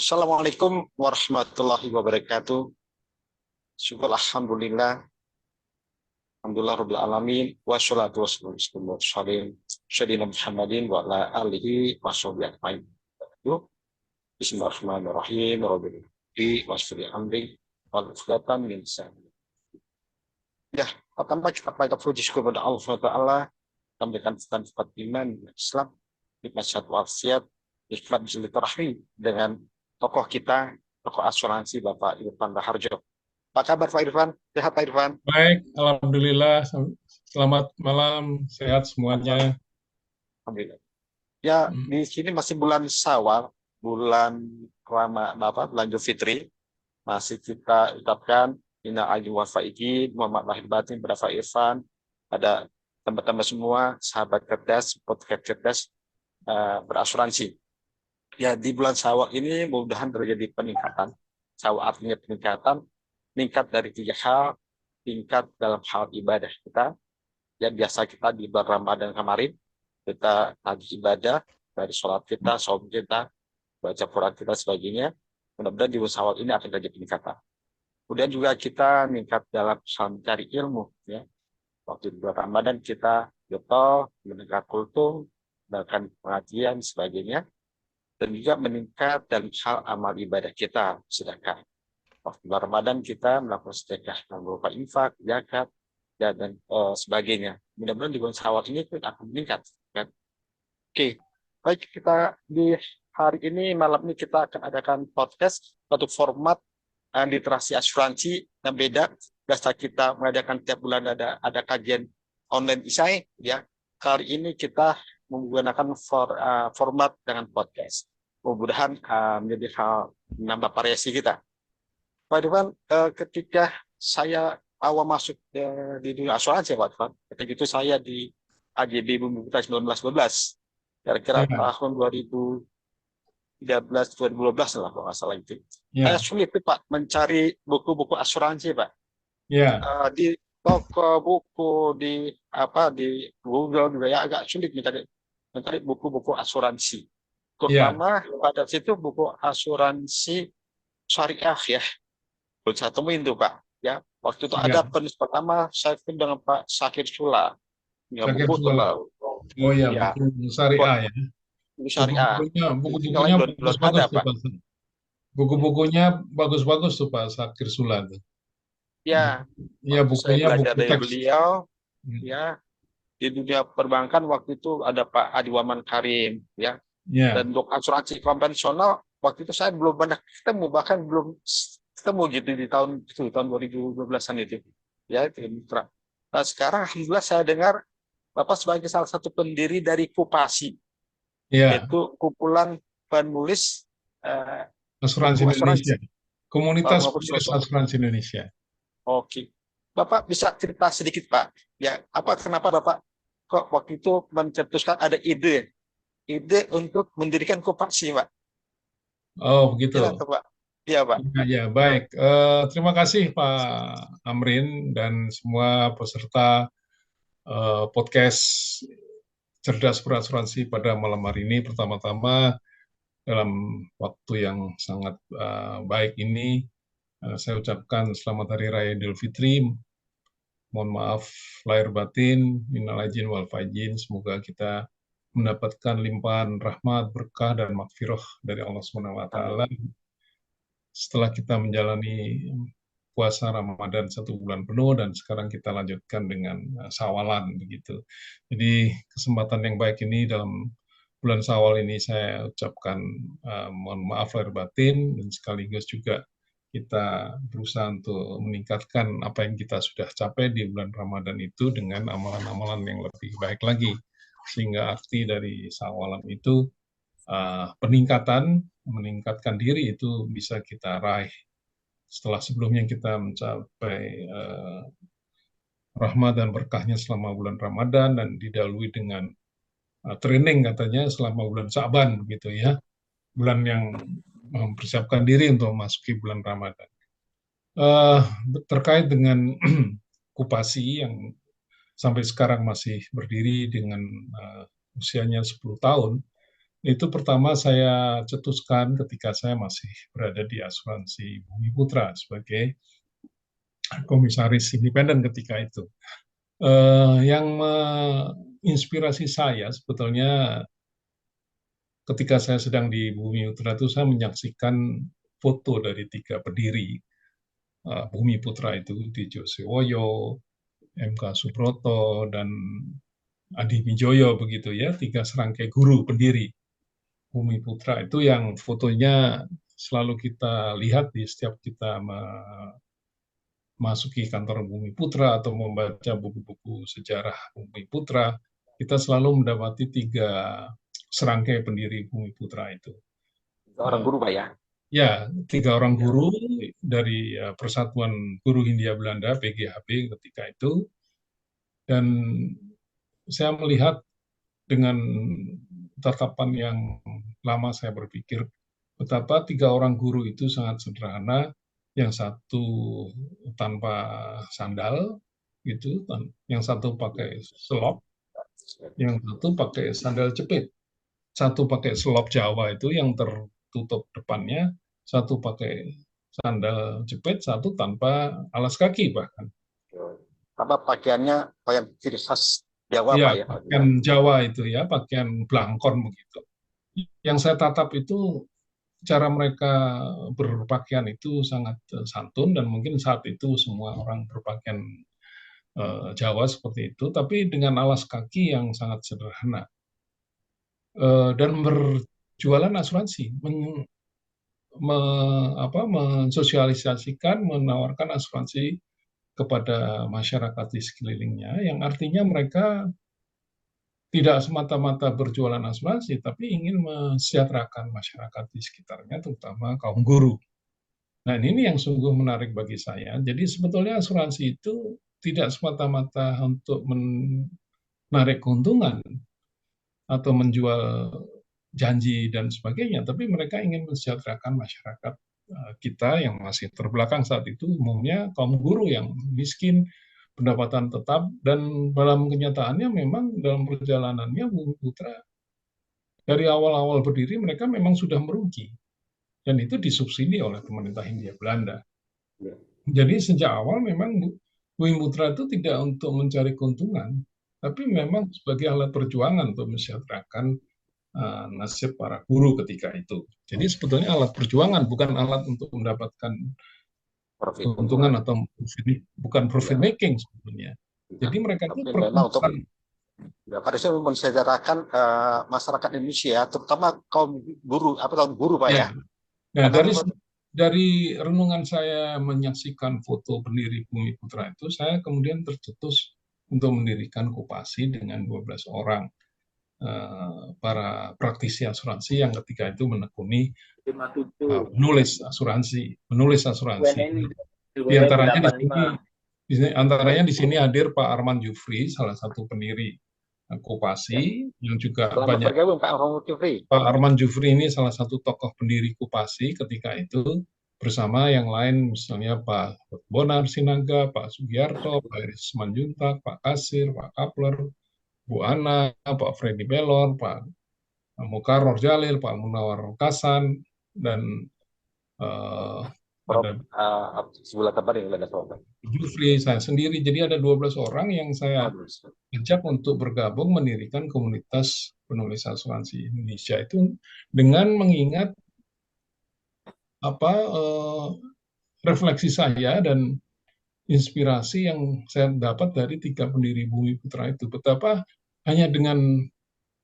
Assalamualaikum warahmatullahi wabarakatuh. Syukur alhamdulillah. Alhamdulillah rabbil alamin. Wassalatu wassalamu ala sayyidina Muhammadin wa ala alihi washabihi ajmain. Bismillahirrahmanirrahim. Rabbil wasfiri amri wal ufdatan min lisani. Ya, pertama kita puji syukur kepada Allah Subhanahu wa taala yang memberikan sifat iman Islam, nikmat sehat wasiat, nikmat silaturahmi dengan tokoh kita, tokoh asuransi Bapak Irfan Raharjo. Apa kabar Pak Irfan? Sehat Pak Irfan? Baik, alhamdulillah. Selamat malam, sehat semuanya. Alhamdulillah. Ya, di sini masih bulan Syawal, bulan bulan Idul Fitri. Masih kita ucapkan inna ayu wa faizin, Muhammad lahir batin pada Pak Irfan, ada teman-teman semua, sahabat cerdas, podcast cerdas, berasuransi. Ya, di bulan Syawal ini mudah-mudahan terjadi peningkatan. Syawal artinya peningkatan, meningkat dari 3 hal, tingkat dalam hal ibadah kita. Ya, biasa kita di bulan Ramadan kemarin, kita tadi ibadah, dari sholat kita, saum kita, baca Quran kita, sebagainya. Mudah-mudahan di bulan Syawal ini akan terjadi peningkatan. Kemudian juga kita meningkat dalam hal mencari ilmu. Ya. Waktu di bulan Ramadan kita getol, mendengar kultum, melakukan pengajian, sebagainya. Dan juga meningkat dalam hal amal ibadah kita, sedekah. Waktu bulan Ramadan kita melakukan sedekah berupa infak, zakat, dan sebagainya. Mudah-mudahan di bulan Syawal ini akan meningkat. Kan? Oke, baik, kita di hari ini, malam ini kita akan adakan podcast satu format literasi asuransi yang beda. Biasa kita mengadakan tiap bulan ada kajian online isai, ya. Kali ini kita menggunakan format dengan podcast. Mudah-mudahan menjadi hal menambah variasi kita. Pak Irfan, ketika saya awal masuk di dunia asuransi, Pak Irfan, ketika itu saya di AJB Bumi Putra 1912, kira-kira tahun 2013-2012 lah kalau nggak salah itu. Saya sulit Pak mencari buku-buku asuransi, Pak. Di toko buku, di Google juga ya agak sulit mencari buku-buku asuransi. Terutama pada situ buku asuransi syariah ya. Belum saya temuin tuh Pak. Ya, waktu itu ada penulis pertama saya ketemu dengan Pak Syakir Sula. Ya, buku tebal. Oh ya, buku syariah ya. Buku syariah. Buku-bukunya bagus-bagus tuh Pak. Buku-bukunya bagus-bagus tuh Pak Syakir Sula tuh. Ya, bukunya belajar dari beliau. Ya, di dunia perbankan waktu itu ada Pak Adiwaman Karim, ya. Dan untuk asuransi konvensional waktu itu saya belum banyak ketemu, bahkan belum ketemu gitu di tahun 2012-an itu. Ya, itu mitra. Nah, sekarang alhamdulillah saya dengar Bapak sebagai salah satu pendiri dari Kupasi, yaitu kumpulan penulis asuransi Indonesia. Komunitas penulis asuransi Indonesia. Oke. Bapak bisa cerita sedikit Pak, ya kenapa Bapak kok waktu itu mencetuskan ada ide untuk mendirikan Kupasi, Pak? Oh begitu. Pak. Iya Pak. Ya baik. Terima kasih Pak Amrin dan semua peserta podcast Cerdas Berasuransi pada malam hari ini. Pertama-tama dalam waktu yang sangat baik ini, saya ucapkan selamat Hari Raya Idul Fitri. Mohon maaf lahir batin, minal aidin wal faizin. Semoga kita mendapatkan limpahan rahmat, berkah dan makfirah dari Allah SWT setelah kita menjalani puasa Ramadan 1 bulan penuh, dan sekarang kita lanjutkan dengan Syawalan begitu. Jadi kesempatan yang baik ini dalam bulan Syawal ini saya ucapkan mohon maaf lahir batin, dan sekaligus juga kita berusaha untuk meningkatkan apa yang kita sudah capai di bulan Ramadan itu dengan amalan-amalan yang lebih baik lagi, sehingga arti dari Syawalan itu meningkatkan diri itu bisa kita raih. Setelah sebelumnya kita mencapai rahmat dan berkahnya selama bulan Ramadan dan didahului dengan training katanya selama bulan Sa'ban begitu ya, bulan yang mempersiapkan diri untuk memasuki bulan Ramadan. Terkait dengan Kupasi yang sampai sekarang masih berdiri dengan usianya 10 tahun, Itu pertama saya cetuskan ketika saya masih berada di asuransi Bumi Putra sebagai komisaris independen ketika itu. Yang menginspirasi saya sebetulnya ketika saya sedang di Bumi Putra itu saya menyaksikan foto dari tiga pendiri Bumi Putra itu, di Josewoyo, MK Subroto, dan Adi Wijoyo begitu ya, tiga serangkai guru pendiri Bumi Putra itu yang fotonya selalu kita lihat di setiap kita memasuki kantor Bumi Putra atau membaca buku-buku sejarah Bumi Putra, kita selalu mendapati tiga serangkai pendiri Bumi Putra itu. Orang guru, Pak ya? Ya, tiga orang guru dari Persatuan Guru Hindia Belanda (PGHB) ketika itu, dan saya melihat dengan tatapan yang lama saya berpikir betapa tiga orang guru itu sangat sederhana, yang satu tanpa sandal gitu, yang satu pakai selop, yang satu pakai sandal jepit, satu pakai selop Jawa itu yang tertutup depannya, satu pakai sandal jepit, satu tanpa alas kaki bahkan. Apa pakaiannya pakaian ciri khas Jawa, Ya, Pak ya? pakaian Jawa itu ya, pakaian blangkon begitu. Yang saya tatap itu cara mereka berpakaian itu sangat santun, dan mungkin saat itu semua orang berpakaian Jawa seperti itu, tapi dengan alas kaki yang sangat sederhana. Dan berjualan asuransi, mensosialisasikan, menawarkan asuransi kepada masyarakat di sekelilingnya, yang artinya mereka tidak semata-mata berjualan asuransi, tapi ingin mesejahterakan masyarakat di sekitarnya, terutama kaum guru. Nah, ini yang sungguh menarik bagi saya. Jadi sebetulnya asuransi itu tidak semata-mata untuk menarik keuntungan atau menjual janji dan sebagainya, tapi mereka ingin mensejahterakan masyarakat kita yang masih terbelakang saat itu, umumnya kaum guru yang miskin, pendapatan tetap, dan dalam kenyataannya memang dalam perjalanannya Bumi Putra dari awal-awal berdiri mereka memang sudah merugi, dan itu disubsidi oleh pemerintah Hindia Belanda. Jadi sejak awal memang Bumi Putra itu tidak untuk mencari keuntungan, tapi memang sebagai alat perjuangan untuk mensejahterakan nasib para guru ketika itu. Jadi sebetulnya alat perjuangan, bukan alat untuk mendapatkan keuntungan atau bukan profit making sebetulnya. Jadi mereka itu memang untuk harusnya mensejahterakan masyarakat Indonesia, terutama kaum guru Pak ya. Nah, dari renungan saya menyaksikan foto pendiri Bumi Putra itu, saya kemudian tercetus untuk mendirikan Kopassi dengan 12 orang para praktisi asuransi yang ketika itu menekuni menulis asuransi. Di antaranya di sini hadir Pak Arman Jufri, salah satu pendiri Kopassi, yang juga banyak. Pak Arman Jufri ini salah satu tokoh pendiri Kopassi ketika itu, bersama yang lain misalnya Pak Bonar Sinaga, Pak Sugiarto, Pak Iris Manjuntak, Pak Kasir, Pak Kapler, Bu Ana, Pak Freddy Belor, Pak Mukarrar Jalil, Pak Munawar Kasan, dan Jufri, saya sendiri. Jadi ada 12 orang yang saya ajak untuk bergabung mendirikan komunitas penulis asuransi Indonesia itu, dengan mengingat refleksi saya dan inspirasi yang saya dapat dari tiga pendiri Bumi Putra itu. Betapa hanya dengan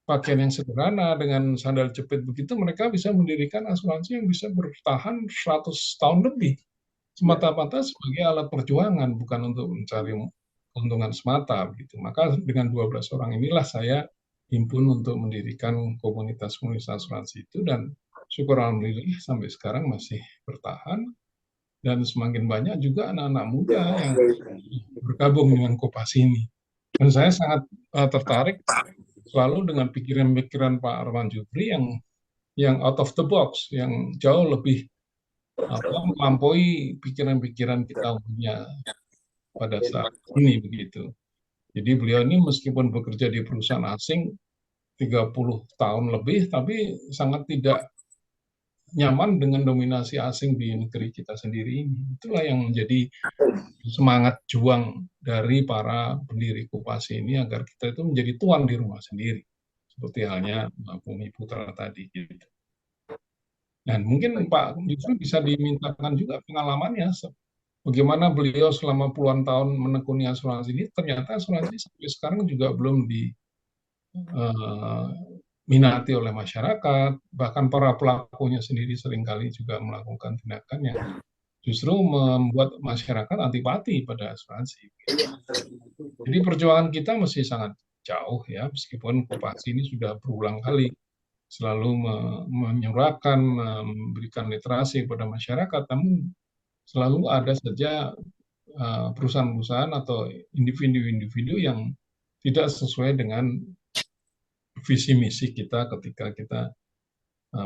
pakaian yang sederhana, dengan sandal jepit begitu, mereka bisa mendirikan asuransi yang bisa bertahan 100 tahun lebih, semata-mata sebagai alat perjuangan, bukan untuk mencari keuntungan semata begitu. Maka dengan 12 orang inilah saya himpun untuk mendirikan komunitas asuransi itu, dan syukur alhamdulillah sampai sekarang masih bertahan, dan semakin banyak juga anak-anak muda yang bergabung dengan Kopassi ini. Dan saya sangat tertarik selalu dengan pikiran-pikiran Pak Arman Jufri yang out of the box, yang jauh lebih melampaui pikiran-pikiran kita punya pada saat ini begitu. Jadi beliau ini meskipun bekerja di perusahaan asing, 30 tahun lebih, tapi sangat tidak nyaman dengan dominasi asing di negeri kita sendiri ini. Itulah yang menjadi semangat juang dari para pendiri Koperasi ini agar kita itu menjadi tuan di rumah sendiri. Seperti halnya Bumi Putra tadi. Gitu. Dan mungkin Pak Yusuf bisa dimintakan juga pengalamannya. Bagaimana beliau selama puluhan tahun menekuni asuransi ini, ternyata asuransi sampai sekarang juga belum diminati oleh masyarakat, bahkan para pelakunya sendiri seringkali juga melakukan tindakan yang justru membuat masyarakat antipati pada asuransi. Jadi perjuangan kita masih sangat jauh ya, meskipun Koperasi ini sudah berulang kali selalu menyuarakan, memberikan literasi kepada masyarakat, namun selalu ada saja perusahaan-perusahaan atau individu-individu yang tidak sesuai dengan visi misi kita ketika kita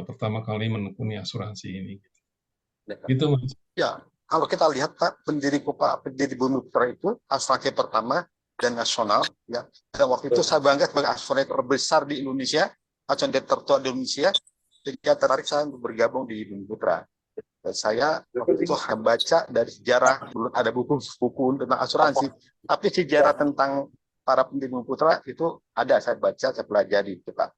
pertama kali menekuni asuransi ini. Gitu, Mas. Ya, kalau kita lihat Pak, pendiri Bumi Putra itu asuransi pertama dan nasional. Ya, dan waktu itu saya bangga sebagai asuransi terbesar di Indonesia, asuransi tertua di Indonesia, sehingga tertarik saya untuk bergabung di Bumi Putra. Dan saya waktu itu baca dari sejarah, belum ada buku tentang asuransi, tapi sejarah tentang para pendiri Bumi Putra itu ada, saya baca, saya pelajari itu Pak.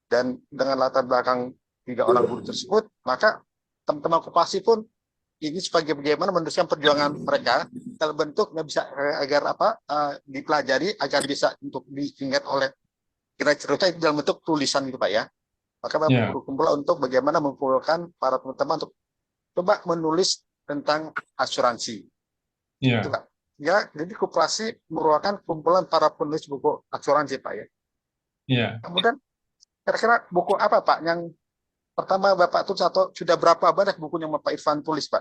Dan dengan latar belakang 3 orang guru tersebut, maka teman-teman Koperasi pun ini sebagai bagaimana meneruskan perjuangan mereka dalam bentuk bisa agar dipelajari agar bisa untuk diingat oleh kira-kira dalam bentuk tulisan gitu Pak ya. Maka berkumpul untuk bagaimana mengumpulkan para teman-teman untuk coba menulis tentang asuransi. Itu Pak. Ya, jadi Koperasi merupakan kumpulan para penulis buku asuransi Pak ya. Kemudian kira-kira buku apa Pak yang pertama Bapak tulis atau sudah berapa banyak buku yang Bapak Irfan tulis Pak?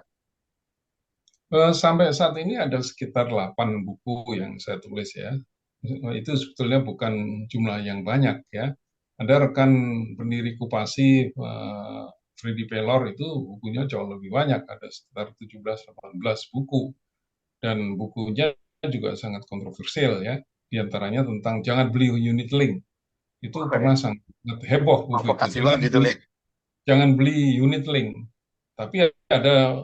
Sampai saat ini ada sekitar 8 buku yang saya tulis ya. Itu sebetulnya bukan jumlah yang banyak ya. Ada rekan pendiri Koperasi, Freddy Pelor itu bukunya jauh lebih banyak, ada sekitar 17-18 buku. Dan bukunya juga sangat kontroversial ya. Di antaranya tentang jangan beli unit link. Itu pernah sangat heboh buku itu. Jangan beli unit link. Tapi ada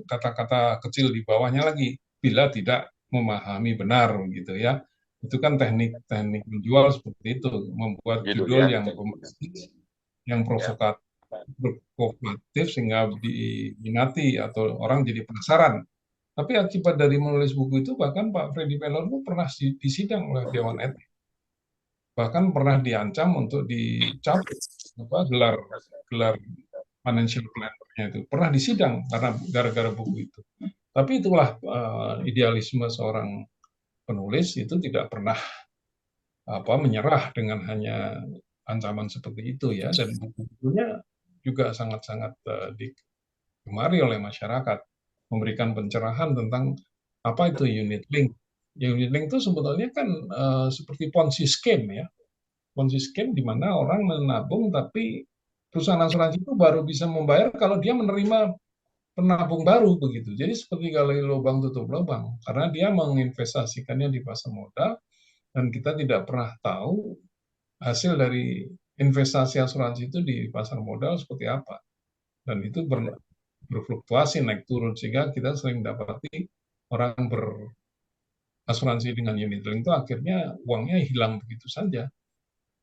kata-kata kecil di bawahnya lagi, bila tidak memahami benar gitu ya. Itu kan teknik menjual seperti itu, membuat judul yang bombastis, yang provokatif sehingga diminati atau orang jadi penasaran. Tapi akibat dari menulis buku itu bahkan Pak Freddy Pelor itu pernah disidang oleh Dewan Etik. Bahkan pernah diancam untuk dicabut gelar financial planner-nya itu. Pernah disidang karena gara-gara buku itu. Tapi itulah idealisme seorang penulis itu tidak pernah menyerah dengan hanya ancaman seperti itu ya, dan buku-bukunya juga sangat-sangat digemari oleh masyarakat, memberikan pencerahan tentang apa itu unit link. Unit link itu sebetulnya kan seperti Ponzi scheme ya. Ponzi scheme di mana orang menabung tapi perusahaan asuransi itu baru bisa membayar kalau dia menerima penabung baru begitu. Jadi seperti gali lubang tutup lubang karena dia menginvestasikannya di pasar modal dan kita tidak pernah tahu hasil dari investasi asuransi itu di pasar modal seperti apa. Dan itu berfluktuasi naik turun sehingga kita sering dapati orang berasuransi dengan unit link itu akhirnya uangnya hilang begitu saja.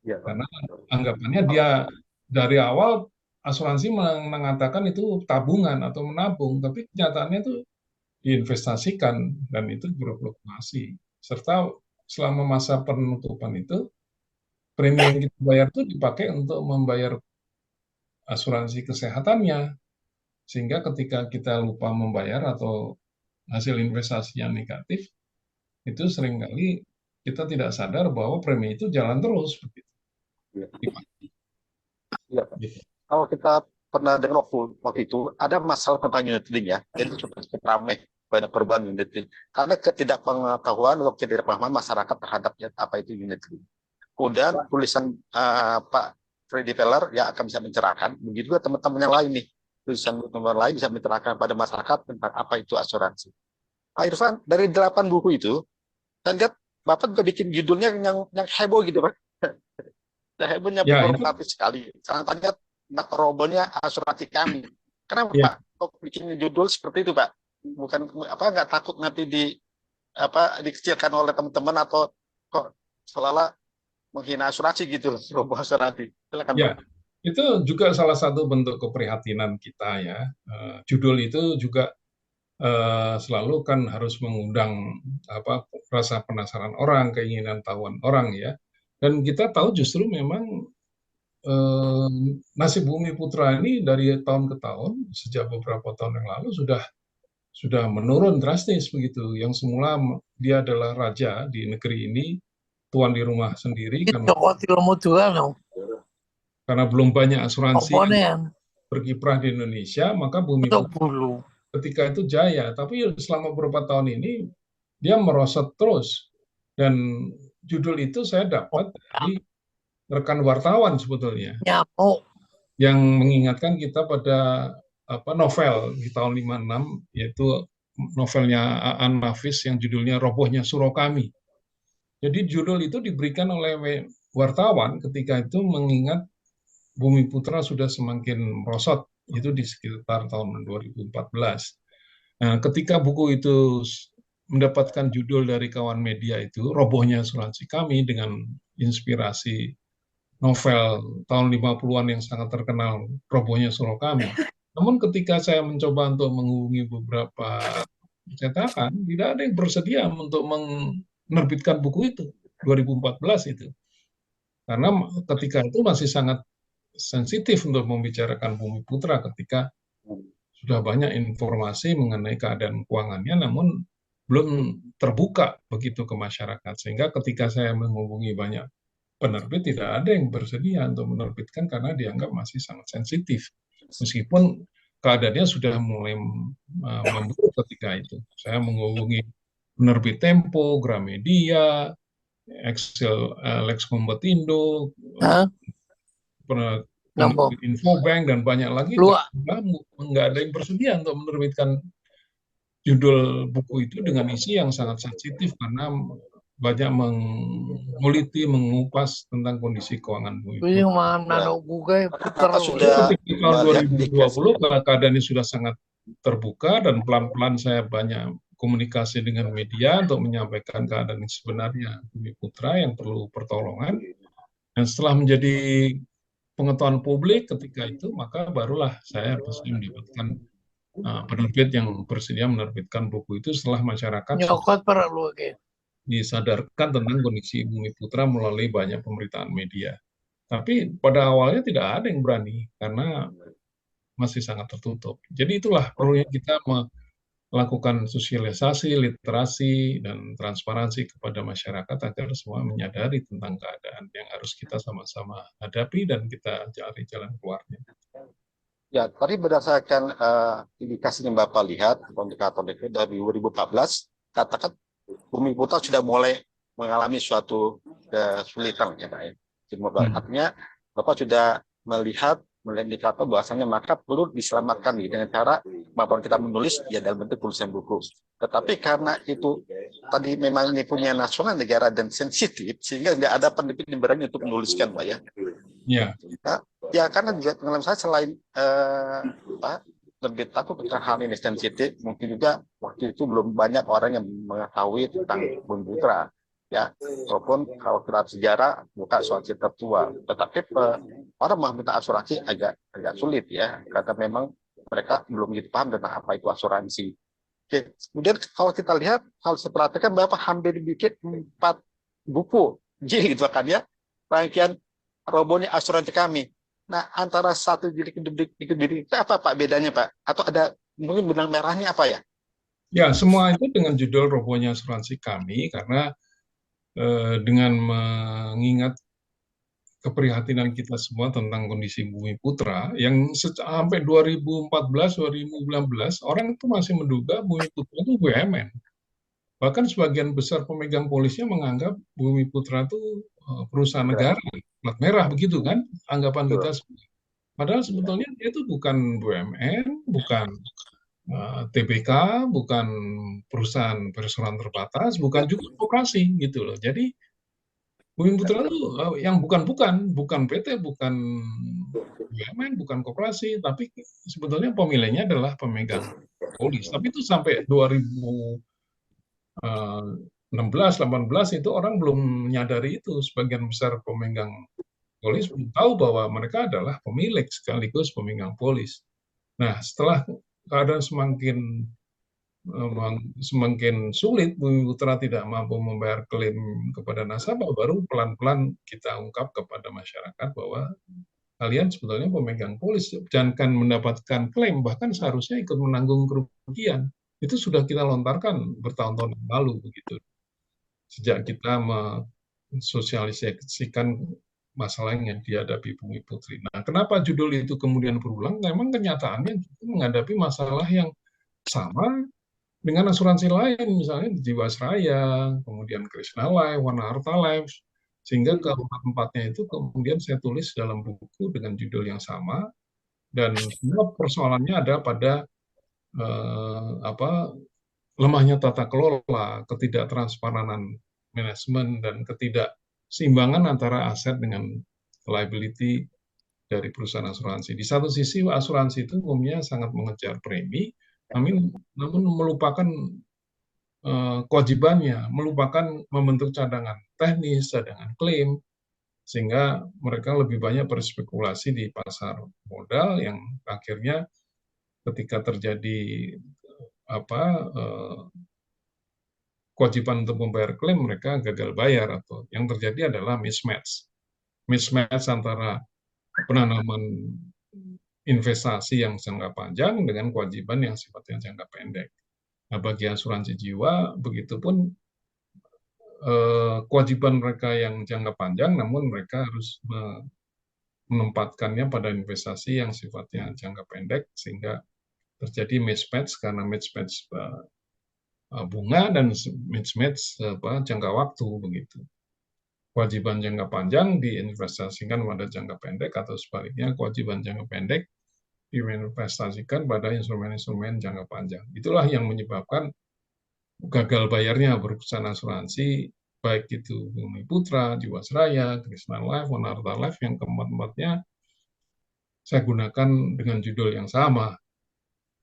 Karena anggapannya dia dari awal asuransi mengatakan itu tabungan atau menabung, tapi kenyataannya itu diinvestasikan dan itu berfluktuasi. Serta selama masa penutupan itu, premi yang kita bayar itu dipakai untuk membayar asuransi kesehatannya. Sehingga ketika kita lupa membayar atau hasil investasi yang negatif, itu seringkali kita tidak sadar bahwa premi itu jalan terus. Begitu. Iya, Pak. Kalau kita pernah dengar waktu itu ada masalah tentang unit link ya, jadi cukup ramai banyak perubahan unit link karena ketidakpengetahuan atau ketidakpahaman masyarakat terhadap apa itu unit link. Kemudian tulisan Pak Freddy Pelor ya akan bisa mencerahkan, begitu juga teman-teman yang lain nih, tulisan teman-teman lain bisa mencerahkan pada masyarakat tentang apa itu asuransi. Pak Irfan, dari 8 buku itu, saya lihat Bapak juga bikin judulnya yang heboh gitu Pak. Hebohnya Ya, itu provokatif sekali. Sangat tanya robohnya asuransi kami. Kenapa ya, Pak? Kok bikin judul seperti itu Pak? Bukan apa nggak takut nanti dikecilkan oleh teman-teman atau kok seolah menghina asuransi gitu loh, robo asuransi. Silakan Pak. ya. Itu juga salah satu bentuk keprihatinan kita ya. Judul itu juga selalu kan harus mengundang rasa penasaran orang, keinginan tahuan orang ya. Dan kita tahu justru memang eh, nasib Bumi Putra ini dari tahun ke tahun sejak beberapa tahun yang lalu sudah menurun drastis begitu. Yang semula dia adalah raja di negeri ini, tuan di rumah sendiri Joko ilmu juga no. karena belum banyak asuransi yang Komponen berkiprah di Indonesia, maka Bumi untuk Putra bulu. ketika itu jaya. Tapi selama beberapa tahun ini dia merosot terus. Dan judul itu saya dapat dari rekan wartawan sebetulnya Nyamuk. yang mengingatkan kita pada novel di tahun 56 yaitu novelnya Aan Nafis yang judulnya Robohnya Surau Kami. Jadi judul itu diberikan oleh wartawan ketika itu mengingat Bumi Putra sudah semakin merosot itu di sekitar tahun 2014. Nah, ketika buku itu mendapatkan judul dari kawan media itu Robohnya Asuransi Kami dengan inspirasi novel tahun 50-an yang sangat terkenal Robohnya Surau Kami. Namun ketika saya mencoba untuk menghubungi beberapa cetakan, tidak ada yang bersedia untuk menerbitkan buku itu 2014 itu. Karena ketika itu masih sangat sensitif untuk membicarakan Bumi Putra ketika sudah banyak informasi mengenai keadaan keuangannya, namun belum terbuka begitu ke masyarakat. Sehingga ketika saya menghubungi banyak penerbit, tidak ada yang bersedia untuk menerbitkan karena dianggap masih sangat sensitif. Meskipun keadaannya sudah mulai memburuk ketika itu. Saya menghubungi penerbit Tempo, Gramedia, Excel, Lex Kompetindo, Hah? penerbit Infobank, dan banyak lagi Luak. nggak ada yang bersedia untuk menerbitkan judul buku itu dengan isi yang sangat sensitif karena banyak menguliti, mengupas tentang kondisi keuangan Bumi Ini Putra. mana buka putar. Sudah Ketika tahun 2020 keadaan ini sudah sangat terbuka dan pelan-pelan saya banyak komunikasi dengan media untuk menyampaikan keadaan yang sebenarnya Bumi Putra yang perlu pertolongan. Dan setelah menjadi pengetahuan publik ketika itu, maka barulah saya bisa mendapatkan penerbit yang bersedia menerbitkan buku itu setelah masyarakat Nyokot perlu ke. disadarkan tentang kondisi Bumi Putra melalui banyak pemberitaan media. Tapi pada awalnya tidak ada yang berani karena masih sangat tertutup. Jadi itulah perlunya kita melakukan sosialisasi, literasi, dan transparansi kepada masyarakat agar semua menyadari tentang keadaan yang harus kita sama-sama hadapi dan kita cari jalan keluarnya. Ya, tadi berdasarkan indikasi yang Bapak lihat, indikator itu dari 2014, katakan Bumi Putra sudah mulai mengalami suatu kesulitan ya Pak. Artinya Bapak sudah melihat indikator bahwasanya maka perlu diselamatkan dengan cara kemampuan kita menulis ya dalam bentuk tulisan buku. Tetapi karena itu tadi memang ini punya nasional negara dan sensitif sehingga tidak ada penerbit yang berani untuk menuliskan Pak ya. Ya. Ya karena juga pengalaman saya selain lebih takut tentang hal ini sensitif, mungkin juga waktu itu belum banyak orang yang mengetahui tentang Bumi Putra. Ya, walaupun kalau kita sejarah bukan asuransi tertua, tetapi orang meminta asuransi agak sulit ya, karena memang mereka belum gitu paham tentang apa itu asuransi. Oke. Kemudian kalau kita lihat, kalau saya perhatikan Bapak hampir bikin 4 buku, jadi gitu kan ya, rangkaian robohnya asuransi kami. Nah, antara satu jilid ke jilid itu apa Pak bedanya Pak? Atau ada mungkin benang merahnya apa ya? Ya, semua itu dengan judul Robohnya Asuransi Kami karena dengan mengingat keprihatinan kita semua tentang kondisi Bumi Putra yang sampai 2014-2019 orang itu masih menduga Bumi Putra itu BUMN. Bahkan sebagian besar pemegang polisnya menganggap Bumi Putra itu perusahaan negara, plat merah begitu kan anggapan kita. Padahal sebetulnya dia itu bukan BUMN, bukan TBK, bukan perusahaan terbatas, bukan juga koperasi gitu loh. Jadi Bumi Putra itu yang bukan PT, bukan BUMN, bukan koperasi, tapi sebetulnya pemiliknya adalah pemegang polis. Tapi itu sampai 2016, 18 itu orang belum menyadari itu. Sebagian besar pemegang polis belum tahu bahwa mereka adalah pemilik sekaligus pemegang polis. Nah, setelah keadaan semakin sulit, Bumi Putra tidak mampu membayar klaim kepada nasabah, baru pelan-pelan kita ungkap kepada masyarakat bahwa kalian sebetulnya pemegang polis, jangan mendapatkan klaim, bahkan seharusnya ikut menanggung kerugian. Itu sudah kita lontarkan bertahun-tahun yang lalu begitu. Sejak kita mensosialisasikan masalah yang dihadapi Bumi Putri. Nah, kenapa judul itu kemudian berulang? Memang kenyataannya kita menghadapi masalah yang sama dengan asuransi lain, misalnya Jiwasraya, kemudian Krishna Life, Wana Harta Life, sehingga keempat-empatnya itu kemudian saya tulis dalam buku dengan judul yang sama, dan semua persoalannya ada pada lemahnya tata kelola, ketidaktransparanan manajemen, dan ketidakseimbangan antara aset dengan liability dari perusahaan asuransi. Di satu sisi, asuransi itu umumnya sangat mengejar premi, namun melupakan kewajibannya, melupakan membentuk cadangan teknis, cadangan klaim, sehingga mereka lebih banyak berspekulasi di pasar modal yang akhirnya ketika terjadi kewajiban untuk membayar klaim, mereka gagal bayar, atau yang terjadi adalah mismatch antara penanaman investasi yang jangka panjang dengan kewajiban yang sifatnya jangka pendek. Nah, bagi asuransi jiwa, begitupun kewajiban mereka yang jangka panjang, namun mereka harus menempatkannya pada investasi yang sifatnya jangka pendek, sehingga terjadi mismatch karena mismatch bunga dan mismatch jangka waktu begitu. Kewajiban jangka panjang diinvestasikan pada jangka pendek, atau sebaliknya kewajiban jangka pendek diinvestasikan pada instrumen-instrumen jangka panjang. Itulah yang menyebabkan gagal bayarnya perusahaan asuransi, baik itu Bumi Putra, Jiwasraya, Krishna Life, Wana Harta Life, yang keempat-empatnya saya gunakan dengan judul yang sama.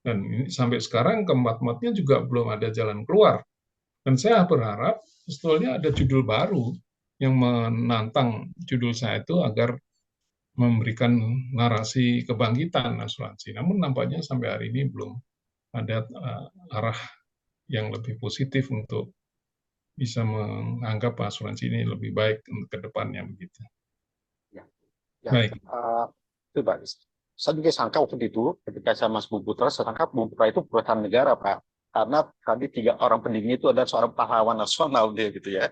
Dan ini, sampai sekarang keempat-empatnya juga belum ada jalan keluar. Dan saya berharap sebetulnya ada judul baru yang menantang judul saya itu agar memberikan narasi kebangkitan asuransi. Namun nampaknya sampai hari ini belum ada arah yang lebih positif untuk bisa menganggap asuransi ini lebih baik untuk ke depannya begitu. Ya, Baik. Itu bagus. Saya juga sangka waktu itu ketika saya masuk Bumi Putra, saya sangka Bumi Putra itu perusahaan negara, Pak. Karena tadi 3 orang pendirinya itu ada seorang pahlawan nasional dia gitu ya.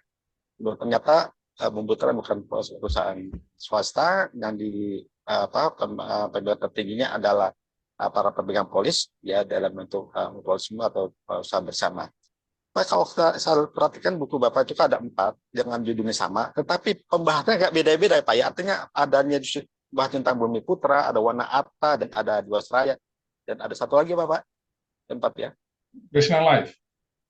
Ternyata Bumi Putra bukan perusahaan swasta, yang di pemegang tertingginya adalah para pemegang polis ya, dalam bentuk mutualisme atau usaha bersama. Pak, kalau saya perhatikan buku Bapak itu ada 4 dengan judulnya sama, tetapi pembahasannya agak beda-beda ya Pak ya. Artinya adanya bahas tentang Bumi Putra, ada Wana Arta, dan ada Jiwasraya, dan ada satu lagi Bapak, 4 ya. Krishna Life.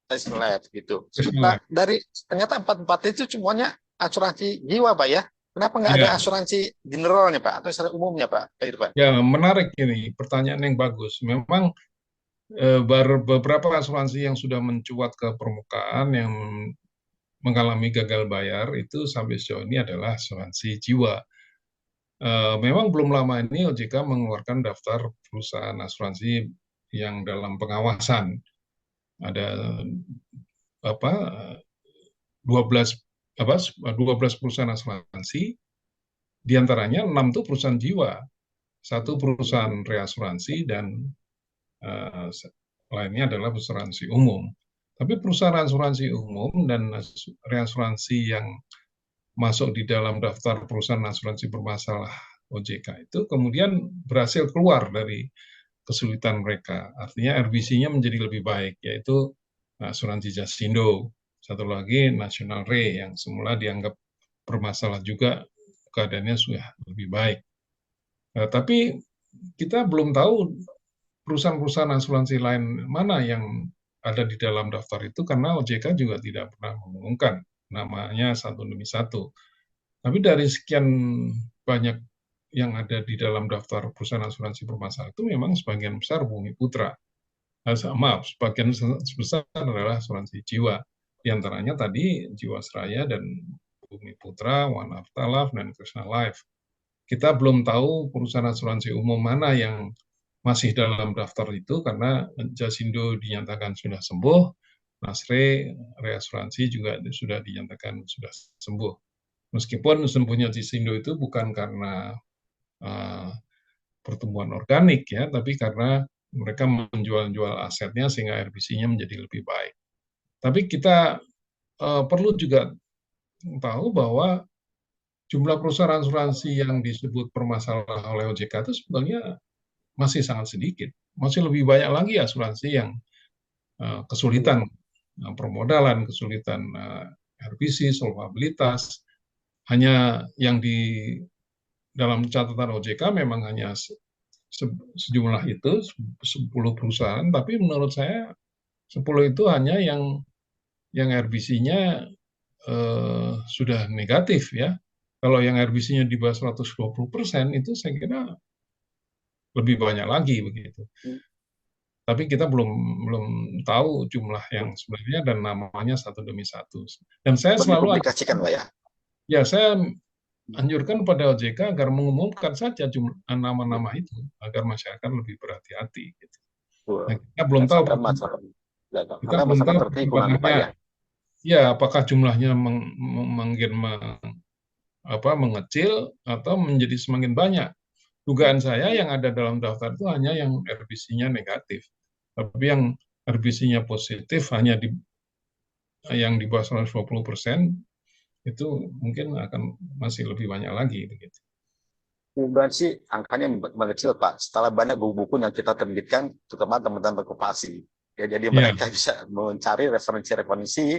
Krishna Life gitu. Krishna Life. Dari ternyata 4 itu semuanya asuransi jiwa Pak ya. Kenapa nggak ada asuransi generalnya Pak, atau asuransi umumnya Pak? Itu Pak. Ya, menarik ini, pertanyaan yang bagus. Memang beberapa asuransi yang sudah mencuat ke permukaan yang mengalami gagal bayar itu sampai sejauh ini adalah asuransi jiwa. Memang belum lama ini OJK mengeluarkan daftar perusahaan asuransi yang dalam pengawasan. Ada 12 perusahaan asuransi, diantaranya 6 itu perusahaan jiwa, 1 perusahaan reasuransi, dan lainnya adalah asuransi umum. Tapi perusahaan asuransi umum dan reasuransi yang masuk di dalam daftar perusahaan asuransi bermasalah OJK itu kemudian berhasil keluar dari kesulitan mereka. Artinya RBC-nya menjadi lebih baik, yaitu asuransi Jasindo. Satu lagi National Re yang semula dianggap bermasalah juga, keadaannya sudah lebih baik. Tapi kita belum tahu perusahaan-perusahaan asuransi lain mana yang ada di dalam daftar itu, karena OJK juga tidak pernah mengumumkan namanya satu demi satu. Tapi dari sekian banyak yang ada di dalam daftar perusahaan asuransi bermasalah itu memang sebagian besar Bumi Putra. Maaf, sebagian besar adalah asuransi jiwa. Di antaranya tadi Jiwasraya dan Bumi Putra, One Arta Life, dan Krishna Life. Kita belum tahu perusahaan asuransi umum mana yang masih dalam daftar itu karena Jasindo dinyatakan sudah sembuh, Nasre Reasuransi juga sudah dinyatakan sudah sembuh. Meskipun sembuhnya Jasindo itu bukan karena pertumbuhan organik ya, tapi karena mereka menjual asetnya sehingga RBC-nya menjadi lebih baik. Tapi kita perlu juga tahu bahwa jumlah perusahaan asuransi yang disebut bermasalah oleh OJK itu sebenarnya masih sangat sedikit. Masih lebih banyak lagi asuransi yang kesulitan permodalan, kesulitan RBC, solvabilitas. Hanya yang di dalam catatan OJK memang hanya sejumlah itu, 10 perusahaan, tapi menurut saya 10 itu hanya yang RBC-nya sudah negatif ya. Kalau yang RBC-nya di bawah 120% itu saya kira lebih banyak lagi begitu. Tapi kita belum tahu jumlah yang sebenarnya dan namanya satu demi satu. Dan saya selalu dipublikasikan, Pak ya. Ya, saya anjurkan pada OJK agar mengumumkan saja nama-nama itu agar masyarakat lebih berhati-hati. Gitu. Nah, kita belum tahu. Kita belum tahu perkembangannya. Ya, apakah jumlahnya mengecil atau menjadi semakin banyak. Dugaan saya yang ada dalam daftar itu hanya yang RBC-nya negatif. Tapi yang RBC-nya positif hanya yang di bawah 120%, itu mungkin akan masih lebih banyak lagi. Begitu. Mudah sih angkanya mengecil, Pak. Setelah banyak buku-buku yang kita terbitkan, terutama teman-teman berkooperasi. Ya, jadi mereka bisa mencari referensi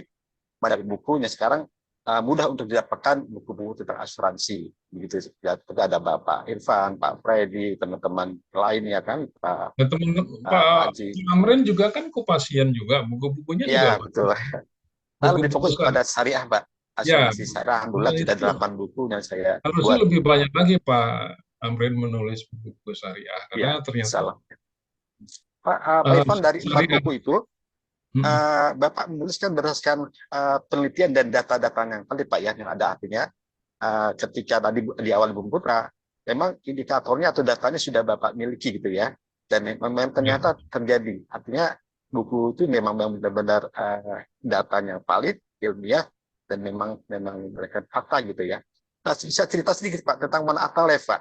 banyak bukunya sekarang. Mudah untuk didapatkan buku-buku tentang asuransi, begitu. Ya, ada Bapak Irfan, Pak Freddy, teman-teman lainnya kan, Pak Amrin juga kan kopasien juga, buku-bukunya ya, juga. Betul. Lebih fokus pada syariah, Pak. Asuransi syariah, alhamdulillah sudah 8 buku yang saya harusnya lebih banyak lagi Pak Amrin menulis buku syariah, karena ternyata Pak Irfan, dari 4 buku itu, Bapak menuliskan berdasarkan penelitian dan data-data yang valid, Pak ya, yang ada artinya ketika tadi di awal Bumi Putra, memang indikatornya atau datanya sudah Bapak miliki gitu ya, dan memang ternyata terjadi. Artinya buku itu memang benar-benar datanya valid, ilmiah, dan memang mereka fakta gitu ya. Nah, bisa cerita sedikit Pak tentang One Arta Life, Pak.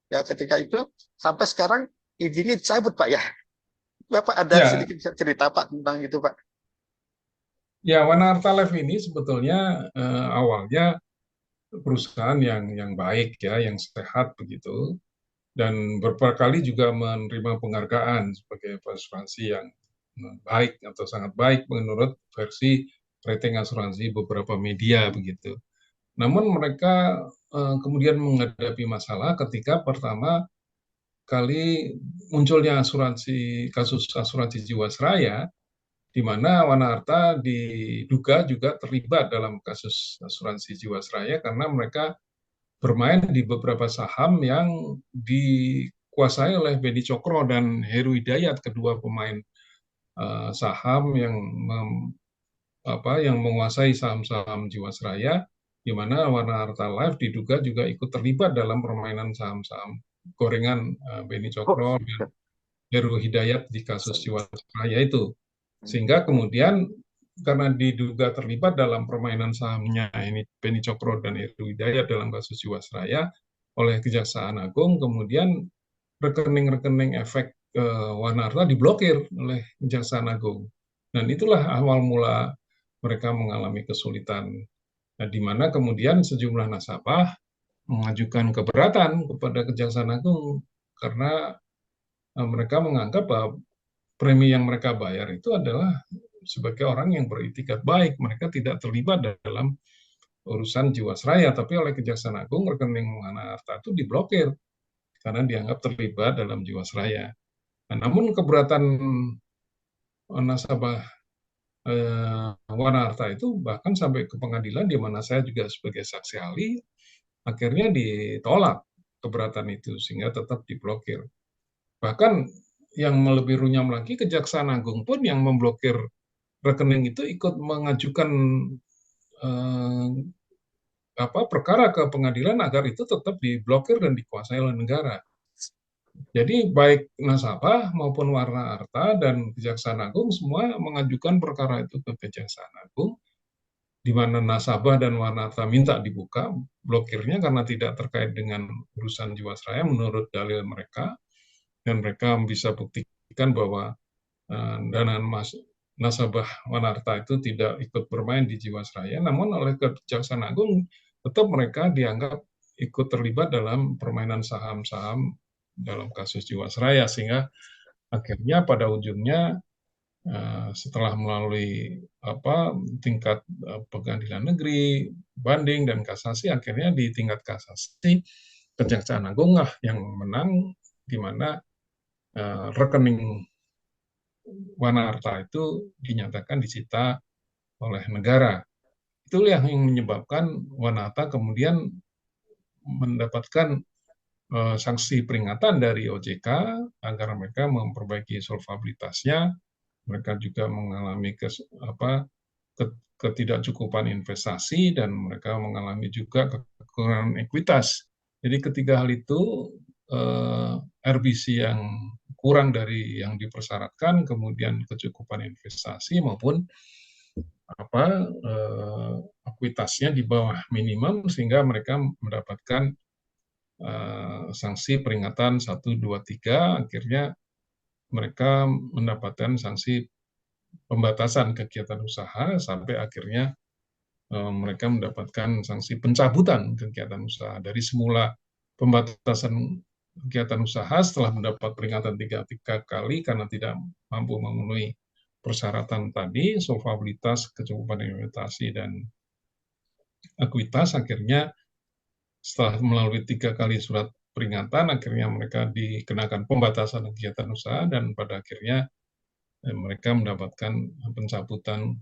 Ya, ketika itu sampai sekarang izinnya dicabut, Pak ya. Bapak ada sedikit cerita Pak tentang itu, Pak? Ya, One Arta Life ini sebetulnya awalnya perusahaan yang baik ya, yang sehat begitu, dan beberapa kali juga menerima penghargaan sebagai asuransi yang baik atau sangat baik menurut versi rating asuransi beberapa media begitu. Namun mereka kemudian menghadapi masalah ketika pertama kali munculnya kasus asuransi Jiwasraya, di mana One Arta diduga juga terlibat dalam kasus asuransi Jiwasraya karena mereka bermain di beberapa saham yang dikuasai oleh Beni Cokro dan Heru Hidayat, kedua pemain saham yang menguasai saham-saham Jiwasraya, di mana One Arta Life diduga juga ikut terlibat dalam permainan saham-saham gorengan Beni Cokro dan Heru Hidayat di kasus Jiwasraya itu. Sehingga kemudian karena diduga terlibat dalam permainan sahamnya ini Beni Cokro dan Heru Hidayat dalam kasus Jiwasraya oleh Kejaksaan Agung, kemudian rekening-rekening efek One Arta diblokir oleh Kejaksaan Agung. Dan itulah awal mula mereka mengalami kesulitan. Nah, di mana kemudian sejumlah nasabah mengajukan keberatan kepada Kejaksaan Agung karena mereka menganggap bahwa premi yang mereka bayar itu adalah sebagai orang yang beritikat baik. Mereka tidak terlibat dalam urusan Jiwasraya, tapi oleh Kejaksaan Agung rekening One Arta itu diblokir karena dianggap terlibat dalam Jiwasraya. Nah, namun keberatan nasabah One Arta itu bahkan sampai ke pengadilan, di mana saya juga sebagai saksi ahli, akhirnya ditolak keberatan itu sehingga tetap diblokir. Bahkan yang lebih runyam lagi, Kejaksaan Agung pun yang memblokir rekening itu ikut mengajukan perkara ke pengadilan agar itu tetap diblokir dan dikuasai oleh negara. Jadi baik nasabah maupun Warna Arta dan Kejaksaan Agung semua mengajukan perkara itu ke Kejaksaan Agung, di mana nasabah dan Warna Arta minta dibuka blokirnya karena tidak terkait dengan urusan Jiwasraya menurut dalil mereka, dan mereka bisa buktikan bahwa dana nasabah Warna Arta itu tidak ikut bermain di Jiwasraya, namun oleh Kejaksaan Agung tetap mereka dianggap ikut terlibat dalam permainan saham-saham dalam kasus Jiwasraya, sehingga akhirnya pada ujungnya setelah melalui tingkat pengadilan negeri, banding dan kasasi, akhirnya di tingkat kasasi Kejaksaan Agung lah yang menang, di mana rekening Warna Arta itu dinyatakan disita oleh negara. Itulah yang menyebabkan Warna Arta kemudian mendapatkan sanksi peringatan dari OJK agar mereka memperbaiki solvabilitasnya. Mereka juga mengalami ketidakcukupan investasi dan mereka mengalami juga kekurangan ekuitas. Jadi ketiga hal itu, RBC yang kurang dari yang dipersyaratkan, kemudian kecukupan investasi maupun ekuitasnya di bawah minimum, sehingga mereka mendapatkan sanksi peringatan 1, 2, 3, akhirnya mereka mendapatkan sanksi pembatasan kegiatan usaha sampai akhirnya mereka mendapatkan sanksi pencabutan kegiatan usaha. Dari semula pembatasan kegiatan usaha setelah mendapat peringatan 3 kali karena tidak mampu memenuhi persyaratan tadi, solvabilitas, kecukupan investasi, dan ekuitas, akhirnya setelah melalui 3 kali surat peringatan, akhirnya mereka dikenakan pembatasan kegiatan usaha dan pada akhirnya mereka mendapatkan pencabutan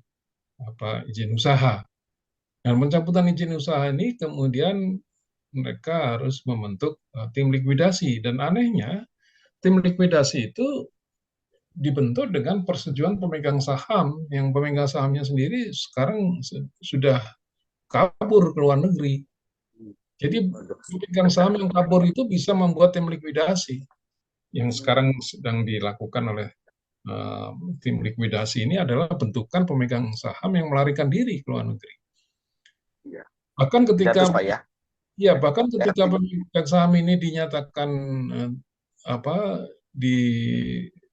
izin usaha. Dan pencabutan izin usaha ini kemudian mereka harus membentuk tim likuidasi, dan anehnya tim likuidasi itu dibentuk dengan persetujuan pemegang saham, yang pemegang sahamnya sendiri sekarang sudah kabur ke luar negeri. Jadi pemegang saham yang kabur itu bisa membuat tim likuidasi yang sekarang sedang dilakukan oleh tim likuidasi ini adalah bentukan pemegang saham yang melarikan diri ke luar negeri. Bahkan ketika bahkan ketika pemegang saham ini dinyatakan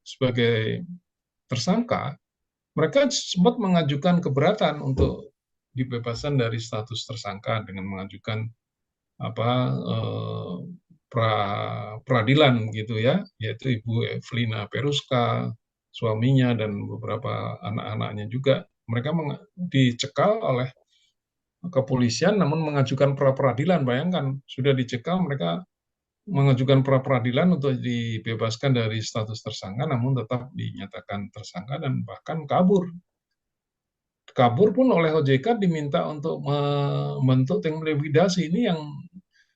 sebagai tersangka, mereka sempat mengajukan keberatan untuk dibebaskan dari status tersangka dengan mengajukan peradilan gitu ya, yaitu Ibu Evelina Peruska, suaminya dan beberapa anak-anaknya juga. Mereka dicekal oleh kepolisian namun mengajukan pra-peradilan. Bayangkan, sudah dicekal, mereka mengajukan pra-peradilan untuk dibebaskan dari status tersangka namun tetap dinyatakan tersangka dan bahkan kabur. Kabur pun oleh OJK diminta untuk membentuk tim likuidasi. Ini yang